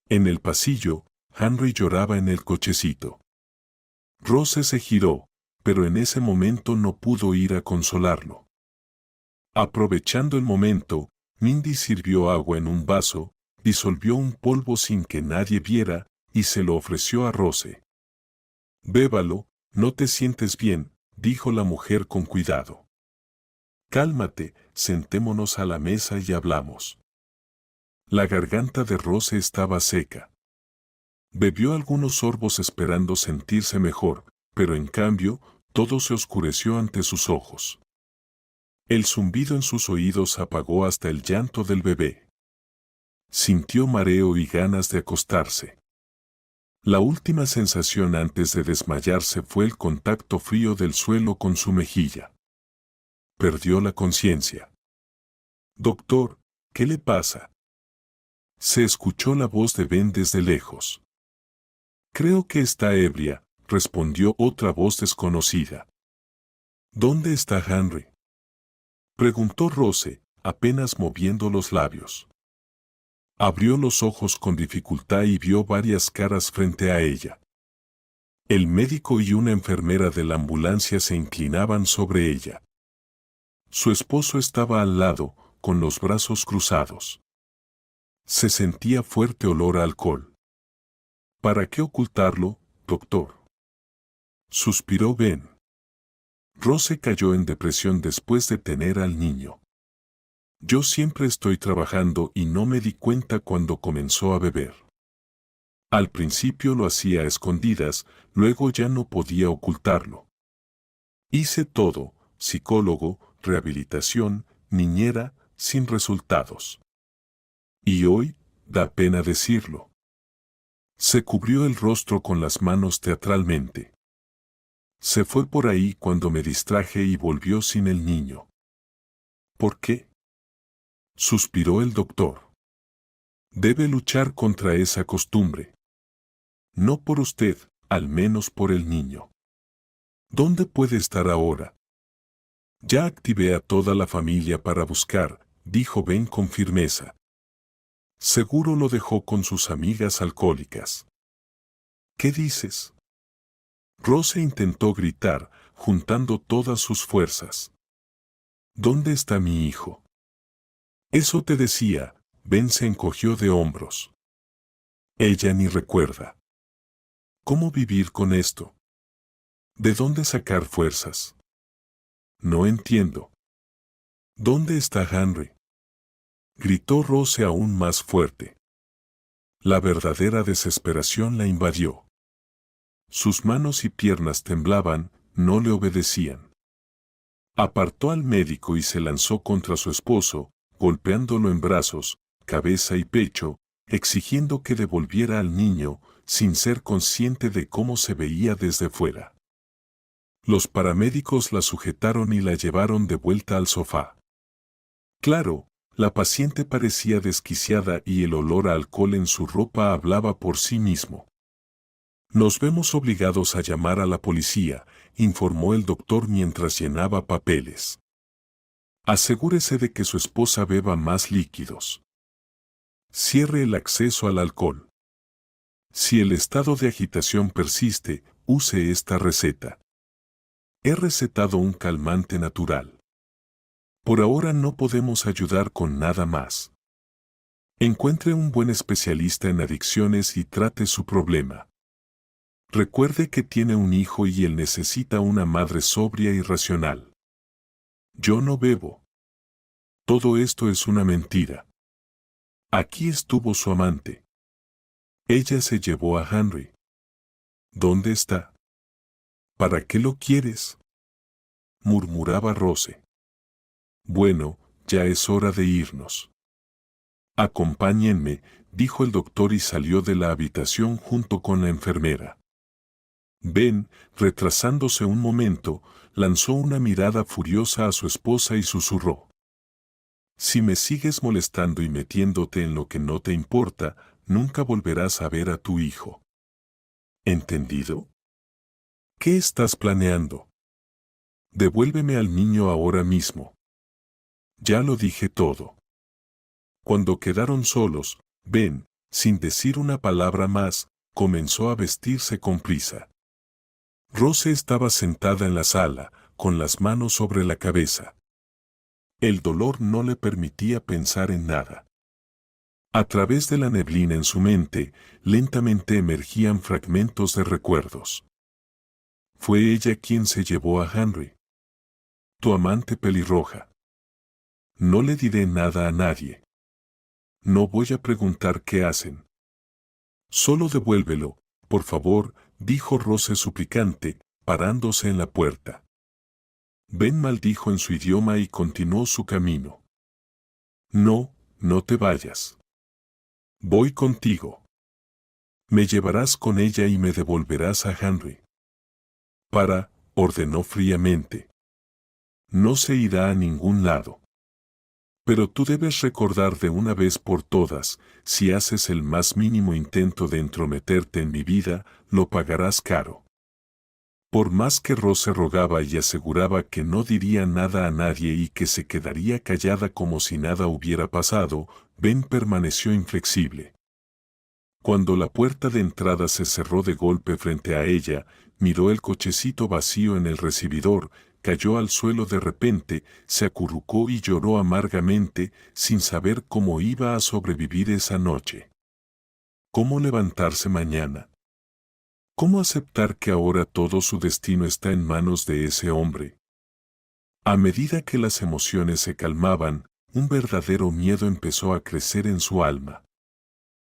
En el pasillo, Henry lloraba en el cochecito. Rose se giró, pero en ese momento no pudo ir a consolarlo. Aprovechando el momento, Mindy sirvió agua en un vaso, disolvió un polvo sin que nadie viera, y se lo ofreció a Rose. «Bébalo, no te sientes bien», dijo la mujer con cuidado. «Cálmate, sentémonos a la mesa y hablamos». La garganta de Rose estaba seca. Bebió algunos sorbos esperando sentirse mejor, pero en cambio, todo se oscureció ante sus ojos. El zumbido en sus oídos apagó hasta el llanto del bebé. Sintió mareo y ganas de acostarse. La última sensación antes de desmayarse fue el contacto frío del suelo con su mejilla. Perdió la conciencia. «Doctor, ¿qué le pasa?». Se escuchó la voz de Ben desde lejos. «Creo que está ebria», respondió otra voz desconocida. «¿Dónde está Henry?», preguntó Rose, apenas moviendo los labios. Abrió los ojos con dificultad y vio varias caras frente a ella. El médico y una enfermera de la ambulancia se inclinaban sobre ella. Su esposo estaba al lado, con los brazos cruzados. Se sentía fuerte olor a alcohol. «¿Para qué ocultarlo, doctor?», suspiró Ben. Rose cayó en depresión después de tener al niño. «Yo siempre estoy trabajando y no me di cuenta cuando comenzó a beber. Al principio lo hacía a escondidas, luego ya no podía ocultarlo. Hice todo, psicólogo, rehabilitación, niñera, sin resultados. Y hoy, da pena decirlo». Se cubrió el rostro con las manos teatralmente. «Se fue por ahí cuando me distraje y volvió sin el niño». «¿Por qué?», suspiró el doctor. «Debe luchar contra esa costumbre». «No por usted», al menos por el niño. ¿Dónde puede estar ahora? Ya activé a toda la familia para buscar, dijo Ben con firmeza. Seguro lo dejó con sus amigas alcohólicas. ¿Qué dices? Rose intentó gritar, juntando todas sus fuerzas. ¿Dónde está mi hijo? Eso te decía. Ben se encogió de hombros. Ella ni recuerda. ¿Cómo vivir con esto? ¿De dónde sacar fuerzas? No entiendo. ¿Dónde está Henry? Gritó Rose aún más fuerte. La verdadera desesperación la invadió. Sus manos y piernas temblaban, no le obedecían. Apartó al médico y se lanzó contra su esposo, golpeándolo en brazos, cabeza y pecho, exigiendo que devolviera al niño, sin ser consciente de cómo se veía desde fuera. Los paramédicos la sujetaron y la llevaron de vuelta al sofá. Claro, la paciente parecía desquiciada y el olor a alcohol en su ropa hablaba por sí mismo. Nos vemos obligados a llamar a la policía, informó el doctor mientras llenaba papeles. Asegúrese de que su esposa beba más líquidos. Cierre el acceso al alcohol. Si el estado de agitación persiste, use esta receta. He recetado un calmante natural. Por ahora no podemos ayudar con nada más. Encuentre un buen especialista en adicciones y trate su problema. Recuerde que tiene un hijo y él necesita una madre sobria y racional. Yo no bebo. Todo esto es una mentira. Aquí estuvo su amante. Ella se llevó a Henry. ¿Dónde está? ¿Para qué lo quieres? Murmuraba Rose. Bueno, ya es hora de irnos. Acompáñenme, dijo el doctor y salió de la habitación junto con la enfermera. Ben, retrasándose un momento, lanzó una mirada furiosa a su esposa y susurró. Si me sigues molestando y metiéndote en lo que no te importa, nunca volverás a ver a tu hijo. ¿Entendido? ¿Qué estás planeando? Devuélveme al niño ahora mismo. Ya lo dije todo. Cuando quedaron solos, Ben, sin decir una palabra más, comenzó a vestirse con prisa. Rose estaba sentada en la sala, con las manos sobre la cabeza. El dolor no le permitía pensar en nada. A través de la neblina en su mente, lentamente emergían fragmentos de recuerdos. Fue ella quien se llevó a Henry. Tu amante pelirroja. No le diré nada a nadie. No voy a preguntar qué hacen. Solo devuélvelo, por favor, dijo Rose suplicante, parándose en la puerta. Ben maldijo en su idioma y continuó su camino. No, no te vayas. Voy contigo. Me llevarás con ella y me devolverás a Henry. Ordenó fríamente. No se irá a ningún lado. Pero tú debes recordar de una vez por todas, si haces el más mínimo intento de entrometerte en mi vida, lo pagarás caro. Por más que Rose rogaba y aseguraba que no diría nada a nadie y que se quedaría callada como si nada hubiera pasado, Ben permaneció inflexible. Cuando la puerta de entrada se cerró de golpe frente a ella, miró el cochecito vacío en el recibidor, cayó al suelo de repente, se acurrucó y lloró amargamente, sin saber cómo iba a sobrevivir esa noche. ¿Cómo levantarse mañana? ¿Cómo aceptar que ahora todo su destino está en manos de ese hombre? A medida que las emociones se calmaban, un verdadero miedo empezó a crecer en su alma.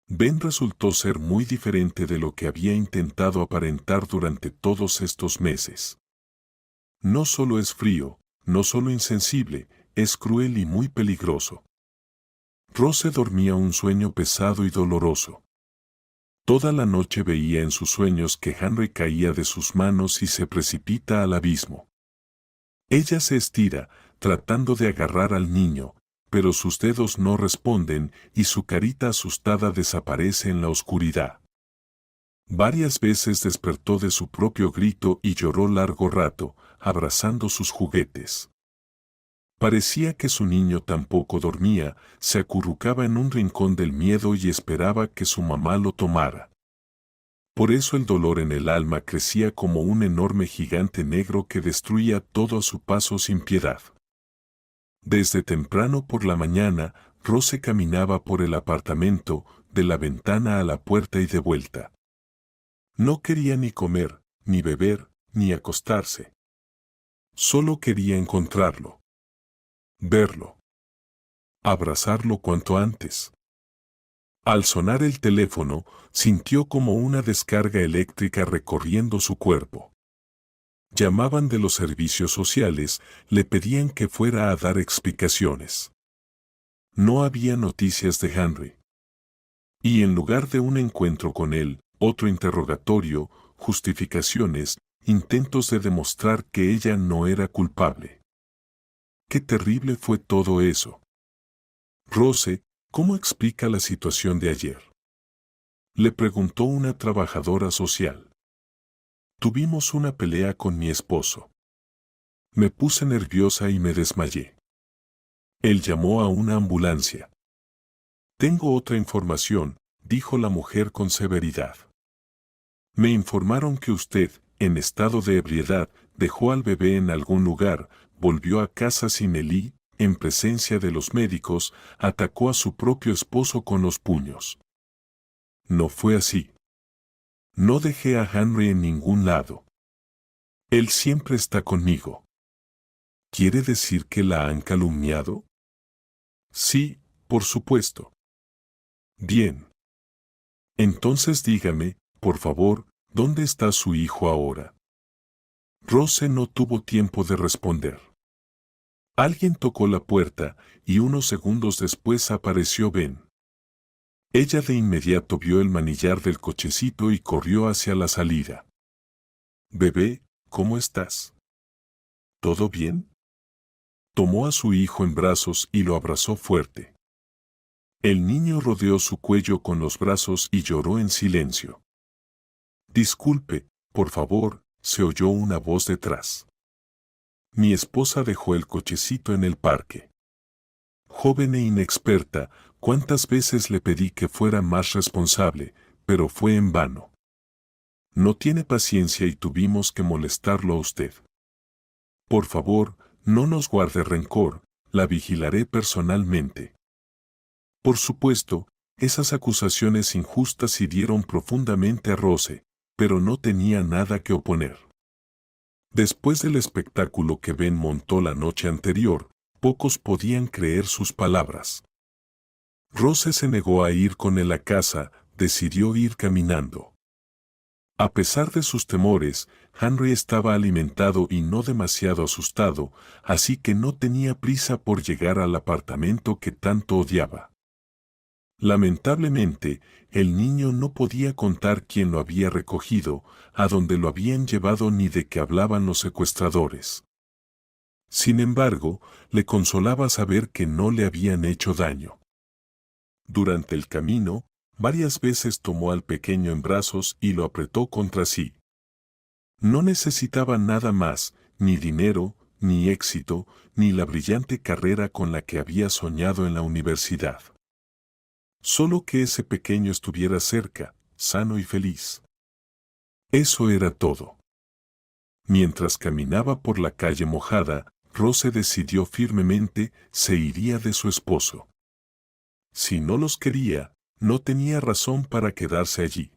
Ben resultó ser muy diferente de lo que había intentado aparentar durante todos estos meses. No solo es frío, no solo insensible, es cruel y muy peligroso. Rose dormía un sueño pesado y doloroso. Toda la noche veía en sus sueños que Henry caía de sus manos y se precipita al abismo. Ella se estira, tratando de agarrar al niño, pero sus dedos no responden y su carita asustada desaparece en la oscuridad. Varias veces despertó de su propio grito y lloró largo rato, abrazando sus juguetes. Parecía que su niño tampoco dormía, se acurrucaba en un rincón del miedo y esperaba que su mamá lo tomara. Por eso el dolor en el alma crecía como un enorme gigante negro que destruía todo a su paso sin piedad. Desde temprano por la mañana, Rose caminaba por el apartamento, de la ventana a la puerta y de vuelta. No quería ni comer, ni beber, ni acostarse. Solo quería encontrarlo. Verlo. Abrazarlo cuanto antes. Al sonar el teléfono, sintió como una descarga eléctrica recorriendo su cuerpo. Llamaban de los servicios sociales, le pedían que fuera a dar explicaciones. No había noticias de Henry. Y en lugar de un encuentro con él, otro interrogatorio, justificaciones, intentos de demostrar que ella no era culpable. Qué terrible fue todo eso. Rose, ¿cómo explica la situación de ayer?, le preguntó una trabajadora social. Tuvimos una pelea con mi esposo. Me puse nerviosa y me desmayé. Él llamó a una ambulancia. Tengo otra información, dijo la mujer con severidad. Me informaron que usted, en estado de ebriedad, dejó al bebé en algún lugar, volvió a casa sin él y, en presencia de los médicos, atacó a su propio esposo con los puños. No fue así. No dejé a Henry en ningún lado. Él siempre está conmigo. ¿Quiere decir que la han calumniado? Sí, por supuesto. Bien. Entonces dígame, por favor, ¿dónde está su hijo ahora? Rose no tuvo tiempo de responder. Alguien tocó la puerta y unos segundos después apareció Ben. Ella de inmediato vio el manillar del cochecito y corrió hacia la salida. Bebé, ¿cómo estás? ¿Todo bien? Tomó a su hijo en brazos y lo abrazó fuerte. El niño rodeó su cuello con los brazos y lloró en silencio. Disculpe, por favor, se oyó una voz detrás. Mi esposa dejó el cochecito en el parque. Joven e inexperta, cuántas veces le pedí que fuera más responsable, pero fue en vano. No tiene paciencia y tuvimos que molestarlo a usted. Por favor, no nos guarde rencor, la vigilaré personalmente. Por supuesto, esas acusaciones injustas hirieron profundamente a Rose, pero no tenía nada que oponer. Después del espectáculo que Ben montó la noche anterior, pocos podían creer sus palabras. Rose se negó a ir con él a casa, decidió ir caminando. A pesar de sus temores, Henry estaba alimentado y no demasiado asustado, así que no tenía prisa por llegar al apartamento que tanto odiaba. Lamentablemente, el niño no podía contar quién lo había recogido, a dónde lo habían llevado ni de qué hablaban los secuestradores. Sin embargo, le consolaba saber que no le habían hecho daño. Durante el camino, varias veces tomó al pequeño en brazos y lo apretó contra sí. No necesitaba nada más, ni dinero, ni éxito, ni la brillante carrera con la que había soñado en la universidad. Solo que ese pequeño estuviera cerca, sano y feliz. Eso era todo. Mientras caminaba por la calle mojada, Rose decidió firmemente, se iría de su esposo. Si no los quería, no tenía razón para quedarse allí.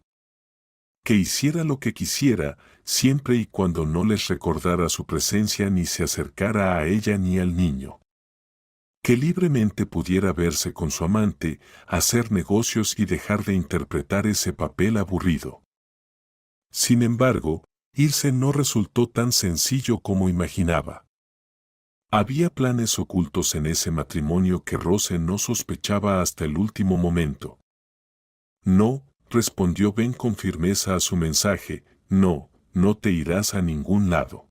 Que hiciera lo que quisiera, siempre y cuando no les recordara su presencia ni se acercara a ella ni al niño. Que libremente pudiera verse con su amante, hacer negocios y dejar de interpretar ese papel aburrido. Sin embargo, irse no resultó tan sencillo como imaginaba. Había planes ocultos en ese matrimonio que Rose no sospechaba hasta el último momento. No, respondió Ben con firmeza a su mensaje, no, no te irás a ningún lado.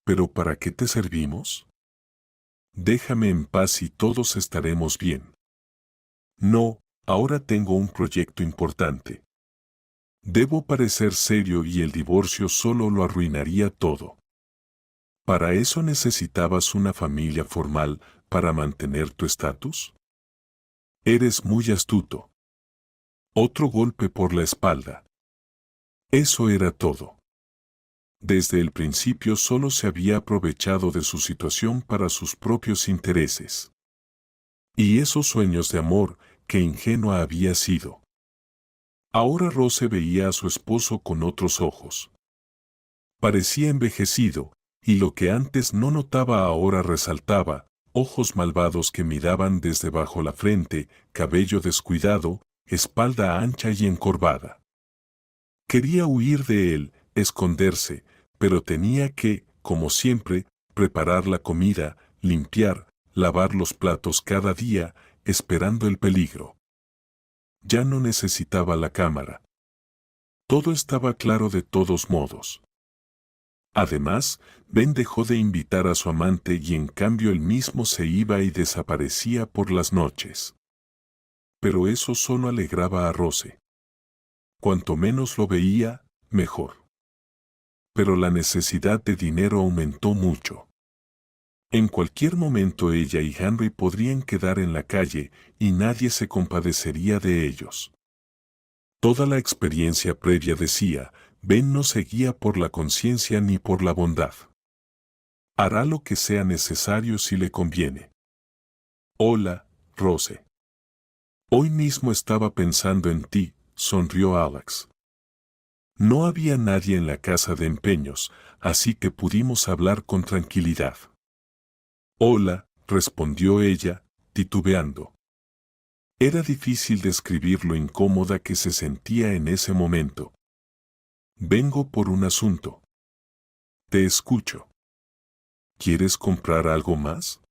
¿Pero para qué te servimos? Déjame en paz y todos estaremos bien. No, ahora tengo un proyecto importante. Debo parecer serio y el divorcio solo lo arruinaría todo. ¿Para eso necesitabas una familia formal para mantener tu estatus? Eres muy astuto. Otro golpe por la espalda. Eso era todo. Desde el principio solo se había aprovechado de su situación para sus propios intereses. Y esos sueños de amor, qué ingenua había sido. Ahora Rose veía a su esposo con otros ojos. Parecía envejecido, y lo que antes no notaba ahora resaltaba, ojos malvados que miraban desde bajo la frente, cabello descuidado, espalda ancha y encorvada. Quería huir de él, esconderse, pero tenía que, como siempre, preparar la comida, limpiar, lavar los platos cada día, esperando el peligro. Ya no necesitaba la cámara. Todo estaba claro de todos modos. Además, Ben dejó de invitar a su amante y en cambio él mismo se iba y desaparecía por las noches. Pero eso solo alegraba a Rose. Cuanto menos lo veía, mejor. Pero la necesidad de dinero aumentó mucho. En cualquier momento ella y Henry podrían quedar en la calle y nadie se compadecería de ellos. Toda la experiencia previa decía, Ben no se guía por la conciencia ni por la bondad. Hará lo que sea necesario si le conviene. Hola, Rose. Hoy mismo estaba pensando en ti, sonrió Alex. No había nadie en la casa de empeños, así que pudimos hablar con tranquilidad. Hola, respondió ella, titubeando. Era difícil describir lo incómoda que se sentía en ese momento. Vengo por un asunto. Te escucho. ¿Quieres comprar algo más?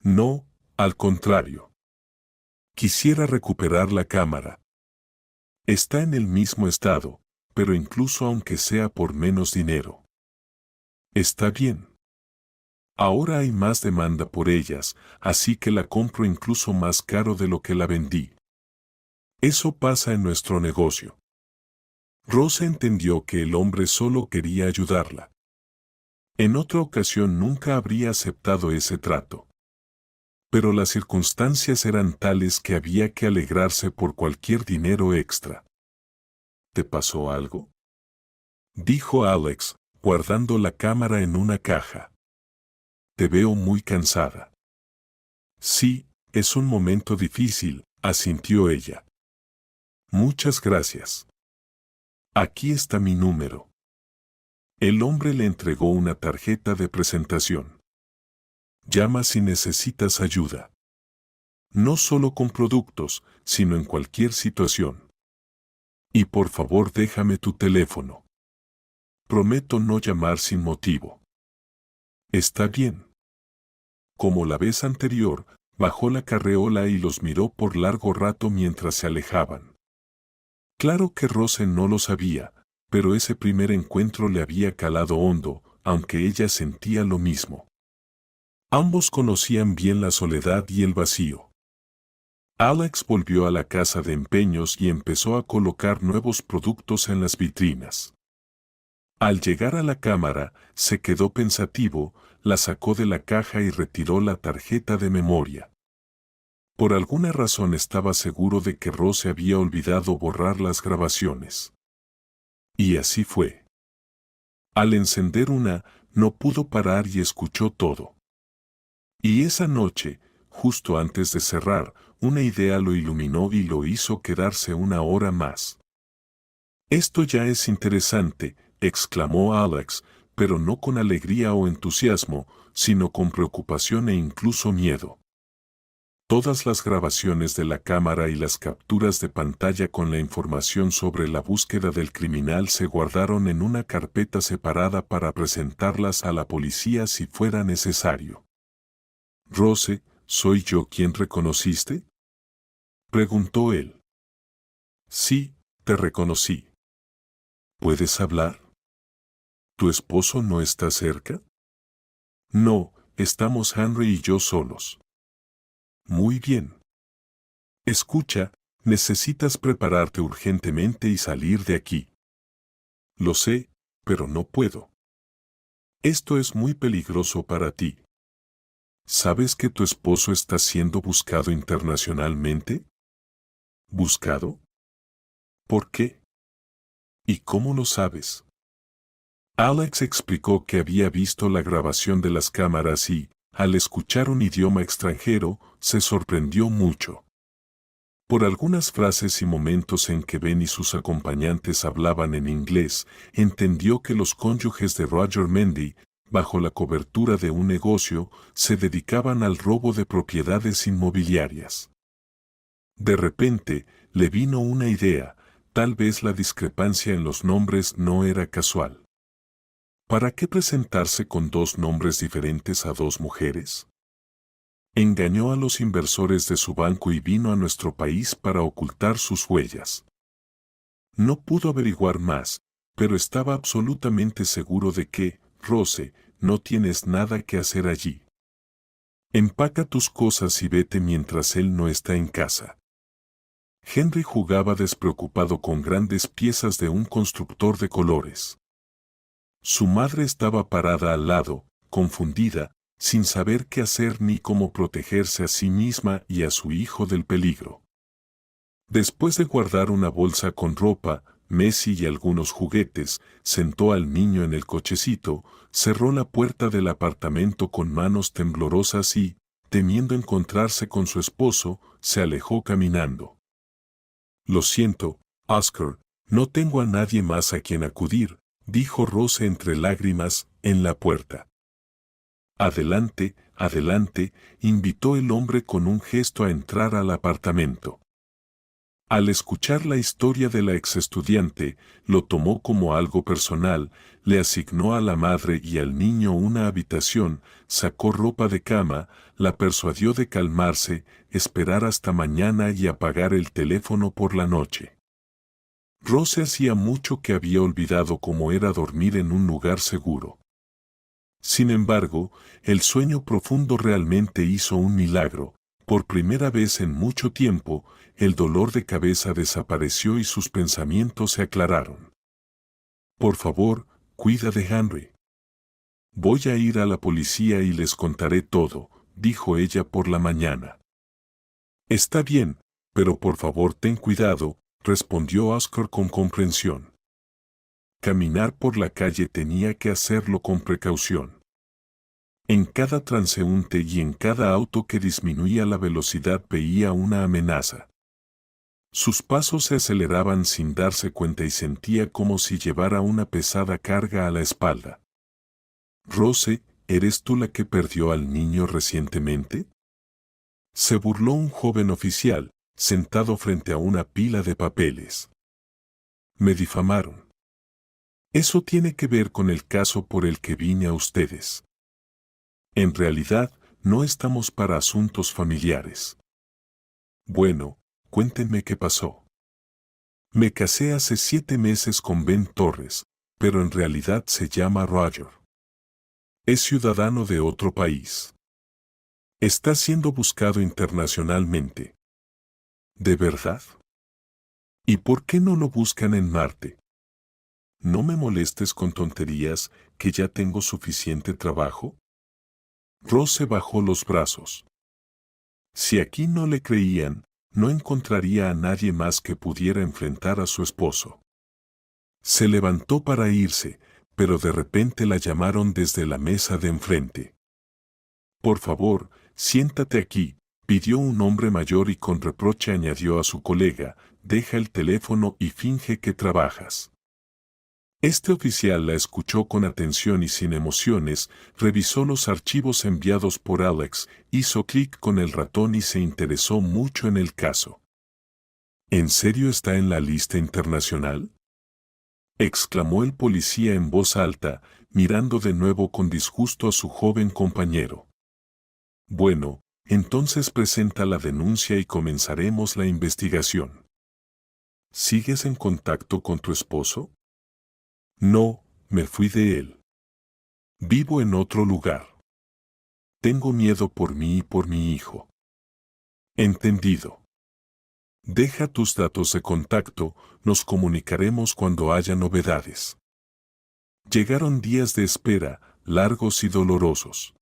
No, al contrario. Quisiera recuperar la cámara. Está en el mismo estado, pero incluso aunque sea por menos dinero. Está bien. Ahora hay más demanda por ellas, así que la compro incluso más caro de lo que la vendí. Eso pasa en nuestro negocio. Rose entendió que el hombre solo quería ayudarla. En otra ocasión nunca habría aceptado ese trato. Pero las circunstancias eran tales que había que alegrarse por cualquier dinero extra. ¿Te pasó algo?, dijo Alex, guardando la cámara en una caja. Te veo muy cansada. Sí, es un momento difícil, asintió ella. Muchas gracias. Aquí está mi número. El hombre le entregó una tarjeta de presentación. Llama si necesitas ayuda. No solo con productos, sino en cualquier situación. Y por favor déjame tu teléfono. Prometo no llamar sin motivo. Está bien. Como la vez anterior, bajó la carreola y los miró por largo rato mientras se alejaban. Claro que Rose no lo sabía, pero ese primer encuentro le había calado hondo, aunque ella sentía lo mismo. Ambos conocían bien la soledad y el vacío. Alex volvió a la casa de empeños y empezó a colocar nuevos productos en las vitrinas. Al llegar a la cámara, se quedó pensativo, la sacó de la caja y retiró la tarjeta de memoria. Por alguna razón estaba seguro de que Rose había olvidado borrar las grabaciones. Y así fue. Al encender una, no pudo parar y escuchó todo. Y esa noche, justo antes de cerrar, una idea lo iluminó y lo hizo quedarse una hora más. Esto ya es interesante, exclamó Alex, pero no con alegría o entusiasmo, sino con preocupación e incluso miedo. Todas las grabaciones de la cámara y las capturas de pantalla con la información sobre la búsqueda del criminal se guardaron en una carpeta separada para presentarlas a la policía si fuera necesario. Rose, ¿soy yo quien reconociste?, preguntó él. Sí, te reconocí. ¿Puedes hablar? ¿Tu esposo no está cerca? No, estamos Henry y yo solos. Muy bien. Escucha, Necesitas prepararte urgentemente y salir de aquí. Lo sé, pero no puedo. Esto es muy peligroso para ti. ¿Sabes que tu esposo está siendo buscado internacionalmente? ¿Buscado? ¿Por qué? ¿Y cómo lo sabes? Alex explicó que había visto la grabación de las cámaras y, al escuchar un idioma extranjero, se sorprendió mucho. Por algunas frases y momentos en que Ben y sus acompañantes hablaban en inglés, entendió que los cónyuges de Roger Mendy, bajo la cobertura de un negocio, se dedicaban al robo de propiedades inmobiliarias. De repente, le vino una idea, tal vez la discrepancia en los nombres no era casual. ¿Para qué presentarse con dos nombres diferentes a dos mujeres? Engañó a los inversores de su banco y vino a nuestro país para ocultar sus huellas. No pudo averiguar más, pero estaba absolutamente seguro de que, Rose, no tienes nada que hacer allí. Empaca tus cosas y vete mientras él no está en casa. Henry jugaba despreocupado con grandes piezas de un constructor de colores. Su madre estaba parada al lado, confundida, sin saber qué hacer ni cómo protegerse a sí misma y a su hijo del peligro. Después de guardar una bolsa con ropa, Messi y algunos juguetes, sentó al niño en el cochecito, cerró la puerta del apartamento con manos temblorosas y, temiendo encontrarse con su esposo, se alejó caminando. Lo siento, Oscar, no tengo a nadie más a quien acudir, dijo Rose entre lágrimas, en la puerta. Adelante, adelante, invitó el hombre con un gesto a entrar al apartamento. Al escuchar la historia de la exestudiante, lo tomó como algo personal, le asignó a la madre y al niño una habitación, sacó ropa de cama, la persuadió de calmarse, esperar hasta mañana y apagar el teléfono por la noche. Rose hacía mucho que había olvidado cómo era dormir en un lugar seguro. Sin embargo, el sueño profundo realmente hizo un milagro. Por primera vez en mucho tiempo, el dolor de cabeza desapareció y sus pensamientos se aclararon. Por favor, cuida de Henry. Voy a ir a la policía y les contaré todo, dijo ella por la mañana. Está bien, pero por favor ten cuidado, respondió Oscar con comprensión. Caminar por la calle tenía que hacerlo con precaución. En cada transeúnte y en cada auto que disminuía la velocidad veía una amenaza. Sus pasos se aceleraban sin darse cuenta y sentía como si llevara una pesada carga a la espalda. Rose, ¿eres tú la que perdió al niño recientemente? Se burló un joven oficial, sentado frente a una pila de papeles. Me difamaron. Eso tiene que ver con el caso por el que vine a ustedes. En realidad, no estamos para asuntos familiares. Bueno, cuéntenme qué pasó. Me casé hace 7 meses con Ben Torres, pero en realidad se llama Roger. Es ciudadano de otro país. Está siendo buscado internacionalmente. ¿De verdad? ¿Y por qué no lo buscan en Marte? No me molestes con tonterías, que ya tengo suficiente trabajo. Rose bajó los brazos. Si aquí no le creían, no encontraría a nadie más que pudiera enfrentar a su esposo. Se levantó para irse, pero de repente la llamaron desde la mesa de enfrente. Por favor, siéntate aquí, pidió un hombre mayor y con reproche añadió a su colega, deja el teléfono y finge que trabajas. Este oficial la escuchó con atención y sin emociones, revisó los archivos enviados por Alex, hizo clic con el ratón y se interesó mucho en el caso. ¿En serio está en la lista internacional?, exclamó el policía en voz alta, mirando de nuevo con disgusto a su joven compañero. Bueno, entonces presenta la denuncia y comenzaremos la investigación. ¿Sigues en contacto con tu esposo? No, me fui de él. Vivo en otro lugar. Tengo miedo por mí y por mi hijo. Entendido. Deja tus datos de contacto, nos comunicaremos cuando haya novedades. Llegaron días de espera, largos y dolorosos.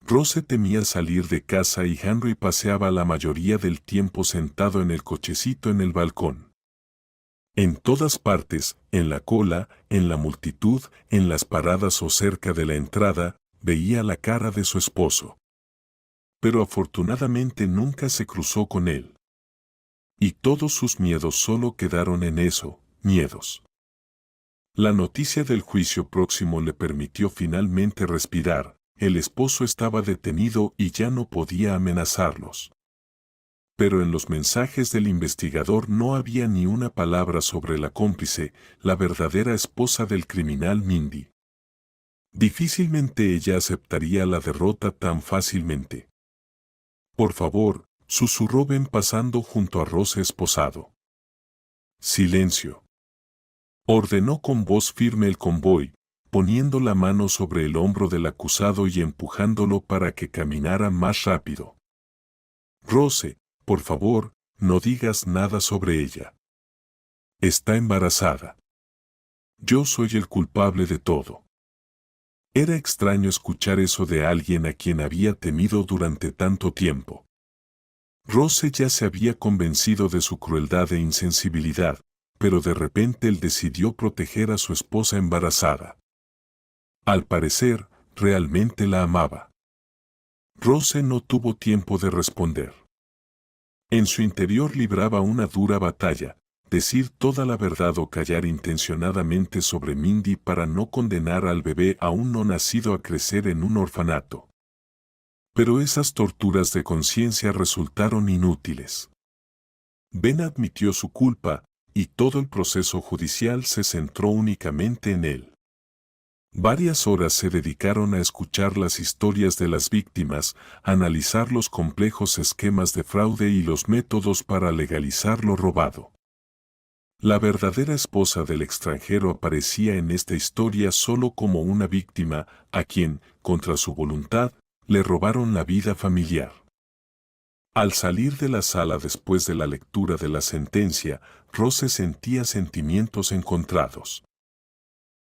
Rose temía salir de casa y Henry paseaba la mayoría del tiempo sentado en el cochecito en el balcón. En todas partes, en la cola, en la multitud, en las paradas o cerca de la entrada, veía la cara de su esposo. Pero afortunadamente nunca se cruzó con él. Y todos sus miedos solo quedaron en eso, miedos. La noticia del juicio próximo le permitió finalmente respirar. El esposo estaba detenido y ya no podía amenazarlos. Pero en los mensajes del investigador no había ni una palabra sobre la cómplice, la verdadera esposa del criminal Mindy. Difícilmente ella aceptaría la derrota tan fácilmente. Por favor, susurró Ben pasando junto a Rose esposado. Silencio. Ordenó con voz firme el convoy, poniendo la mano sobre el hombro del acusado y empujándolo para que caminara más rápido. Rose, por favor, no digas nada sobre ella. Está embarazada. Yo soy el culpable de todo. Era extraño escuchar eso de alguien a quien había temido durante tanto tiempo. Rose ya se había convencido de su crueldad e insensibilidad, pero de repente él decidió proteger a su esposa embarazada. Al parecer, realmente la amaba. Rose no tuvo tiempo de responder. En su interior libraba una dura batalla, decir toda la verdad o callar intencionadamente sobre Mindy para no condenar al bebé aún no nacido a crecer en un orfanato. Pero esas torturas de conciencia resultaron inútiles. Ben admitió su culpa, y todo el proceso judicial se centró únicamente en él. Varias horas se dedicaron a escuchar las historias de las víctimas, analizar los complejos esquemas de fraude y los métodos para legalizar lo robado. La verdadera esposa del extranjero aparecía en esta historia solo como una víctima, a quien, contra su voluntad, le robaron la vida familiar. Al salir de la sala después de la lectura de la sentencia, Rose sentía sentimientos encontrados.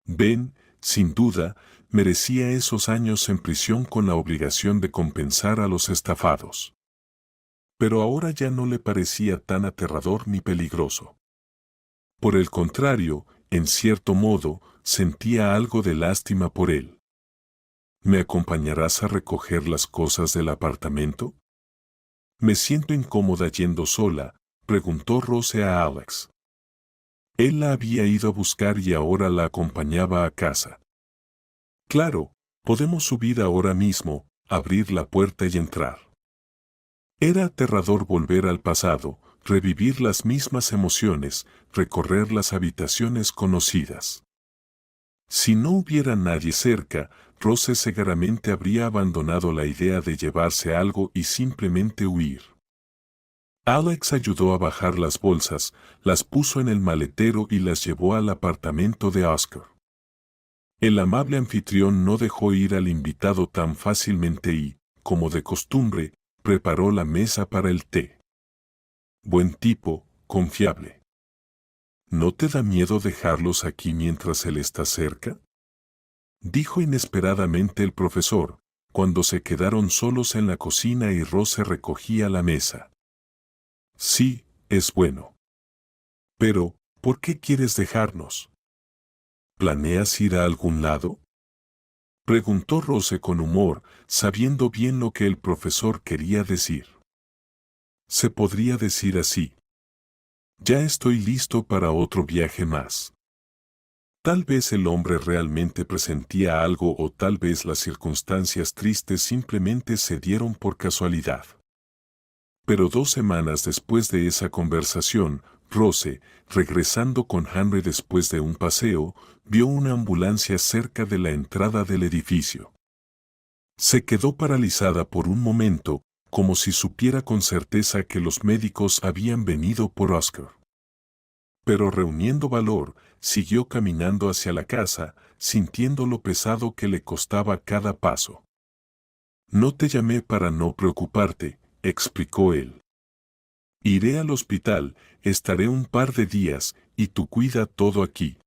Ben, sin duda, merecía esos años en prisión con la obligación de compensar a los estafados. Pero ahora ya no le parecía tan aterrador ni peligroso. Por el contrario, en cierto modo, sentía algo de lástima por él. ¿Me acompañarás a recoger las cosas del apartamento? Me siento incómoda yendo sola, preguntó Rose a Alex. Él la había ido a buscar y ahora la acompañaba a casa. Claro, podemos subir ahora mismo, abrir la puerta y entrar. Era aterrador volver al pasado, revivir las mismas emociones, recorrer las habitaciones conocidas. Si no hubiera nadie cerca, Rose seguramente habría abandonado la idea de llevarse algo y simplemente huir. Alex ayudó a bajar las bolsas, las puso en el maletero y las llevó al apartamento de Oscar. El amable anfitrión no dejó ir al invitado tan fácilmente y, como de costumbre, preparó la mesa para el té. Buen tipo, confiable. ¿No te da miedo dejarlos aquí mientras él está cerca?, dijo inesperadamente el profesor, cuando se quedaron solos en la cocina y Rose recogía la mesa. Sí, es bueno. Pero, ¿por qué quieres dejarnos? ¿Planeas ir a algún lado?, preguntó Rose con humor, sabiendo bien lo que el profesor quería decir. Se podría decir así. Ya estoy listo para otro viaje más. Tal vez el hombre realmente presentía algo o tal vez las circunstancias tristes simplemente se dieron por casualidad. Pero 2 semanas después de esa conversación, Rose, regresando con Henry después de un paseo, vio una ambulancia cerca de la entrada del edificio. Se quedó paralizada por un momento, como si supiera con certeza que los médicos habían venido por Oscar. Pero reuniendo valor, siguió caminando hacia la casa, sintiendo lo pesado que le costaba cada paso. No te llamé para no preocuparte, explicó él. Iré al hospital, estaré un par de días, y tú cuida todo aquí.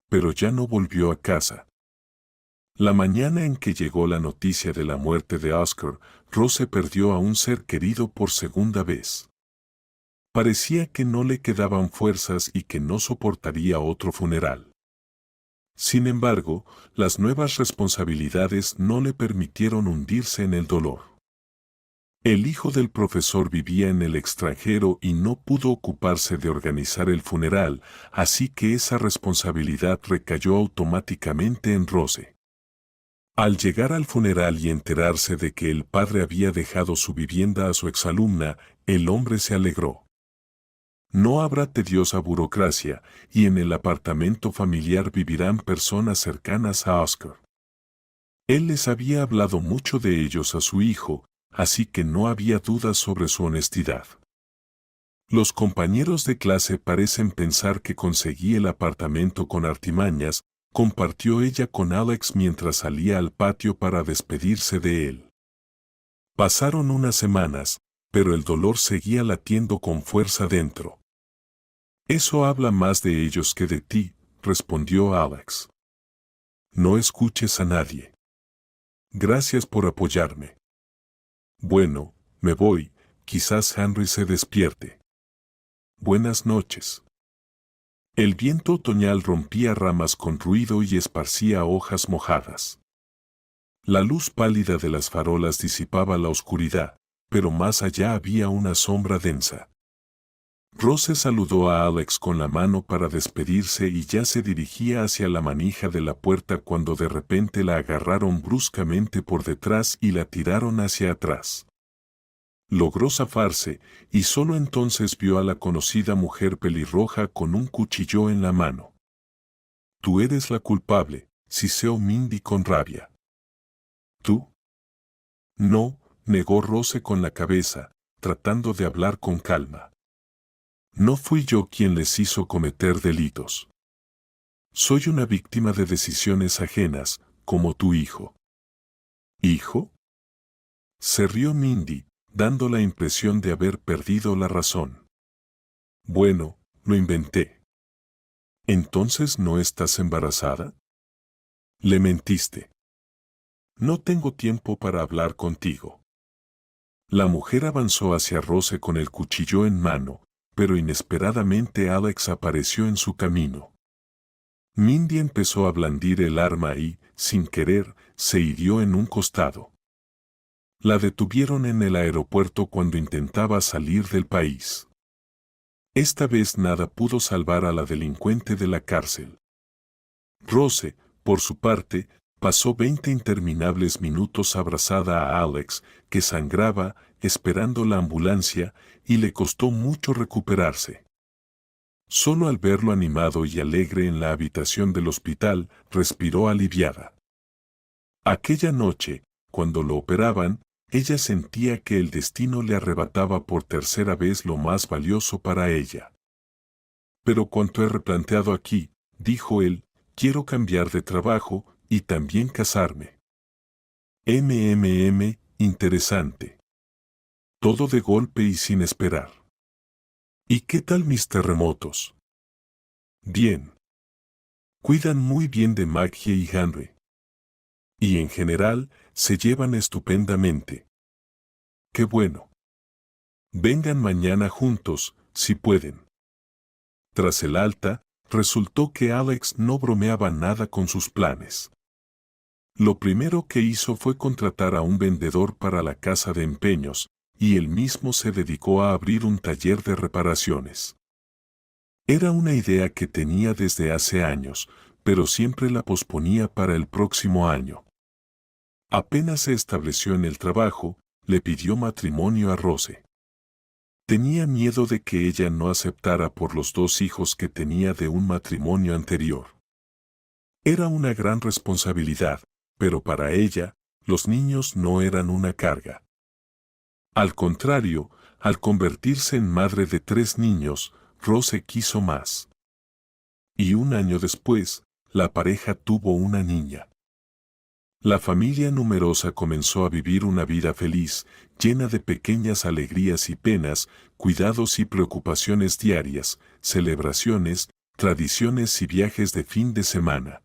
Pero ya no volvió a casa. La mañana en que llegó la noticia de la muerte de Oscar, Rose perdió a un ser querido por segunda vez. Parecía que no le quedaban fuerzas y que no soportaría otro funeral. Sin embargo, las nuevas responsabilidades no le permitieron hundirse en el dolor. El hijo del profesor vivía en el extranjero y no pudo ocuparse de organizar el funeral, así que esa responsabilidad recayó automáticamente en Rose. Al llegar al funeral y enterarse de que el padre había dejado su vivienda a su exalumna, el hombre se alegró. No habrá tediosa burocracia, y en el apartamento familiar vivirán personas cercanas a Oscar. Él les había hablado mucho de ellos a su hijo, así que no había dudas sobre su honestidad. Los compañeros de clase parecen pensar que conseguí el apartamento con artimañas, compartió ella con Alex mientras salía al patio para despedirse de él. Pasaron unas semanas, pero el dolor seguía latiendo con fuerza dentro. Eso habla más de ellos que de ti, respondió Alex. No escuches a nadie. Gracias por apoyarme. Bueno, me voy, quizás Henry se despierte. Buenas noches. El viento otoñal rompía ramas con ruido y esparcía hojas mojadas. La luz pálida de las farolas disipaba la oscuridad, pero más allá había una sombra densa. Rose saludó a Alex con la mano para despedirse y ya se dirigía hacia la manija de la puerta cuando de repente la agarraron bruscamente por detrás y la tiraron hacia atrás. Logró zafarse, y solo entonces vio a la conocida mujer pelirroja con un cuchillo en la mano. Tú eres la culpable, siseó Mindy con rabia. ¿Tú? No, negó Rose con la cabeza, tratando de hablar con calma. No fui yo quien les hizo cometer delitos. Soy una víctima de decisiones ajenas, como tu hijo. ¿Hijo? Se rió Mindy, dando la impresión de haber perdido la razón. Bueno, lo inventé. ¿Entonces no estás embarazada? Le mentiste. No tengo tiempo para hablar contigo. La mujer avanzó hacia Rose con el cuchillo en mano, pero inesperadamente Alex apareció en su camino. Mindy empezó a blandir el arma y, sin querer, se hirió en un costado. La detuvieron en el aeropuerto cuando intentaba salir del país. Esta vez nada pudo salvar a la delincuente de la cárcel. Rose, por su parte, pasó 20 interminables minutos abrazada a Alex, que sangraba, esperando la ambulancia, y le costó mucho recuperarse. Solo al verlo animado y alegre en la habitación del hospital, respiró aliviada. Aquella noche, cuando lo operaban, ella sentía que el destino le arrebataba por tercera vez lo más valioso para ella. Pero cuanto he replanteado aquí, dijo él, quiero cambiar de trabajo y también casarme. Interesante. Todo de golpe y sin esperar. ¿Y qué tal mis terremotos? Bien. Cuidan muy bien de Maggie y Henry. Y en general, se llevan estupendamente. ¡Qué bueno! Vengan mañana juntos, si pueden. Tras el alta, resultó que Alex no bromeaba nada con sus planes. Lo primero que hizo fue contratar a un vendedor para la casa de empeños, y él mismo se dedicó a abrir un taller de reparaciones. Era una idea que tenía desde hace años, pero siempre la posponía para el próximo año. Apenas se estableció en el trabajo, le pidió matrimonio a Rose. Tenía miedo de que ella no aceptara por los 2 hijos que tenía de un matrimonio anterior. Era una gran responsabilidad, pero para ella, los niños no eran una carga. Al contrario, al convertirse en madre de 3 niños, Rose quiso más. Y un año después, la pareja tuvo una niña. La familia numerosa comenzó a vivir una vida feliz, llena de pequeñas alegrías y penas, cuidados y preocupaciones diarias, celebraciones, tradiciones y viajes de fin de semana.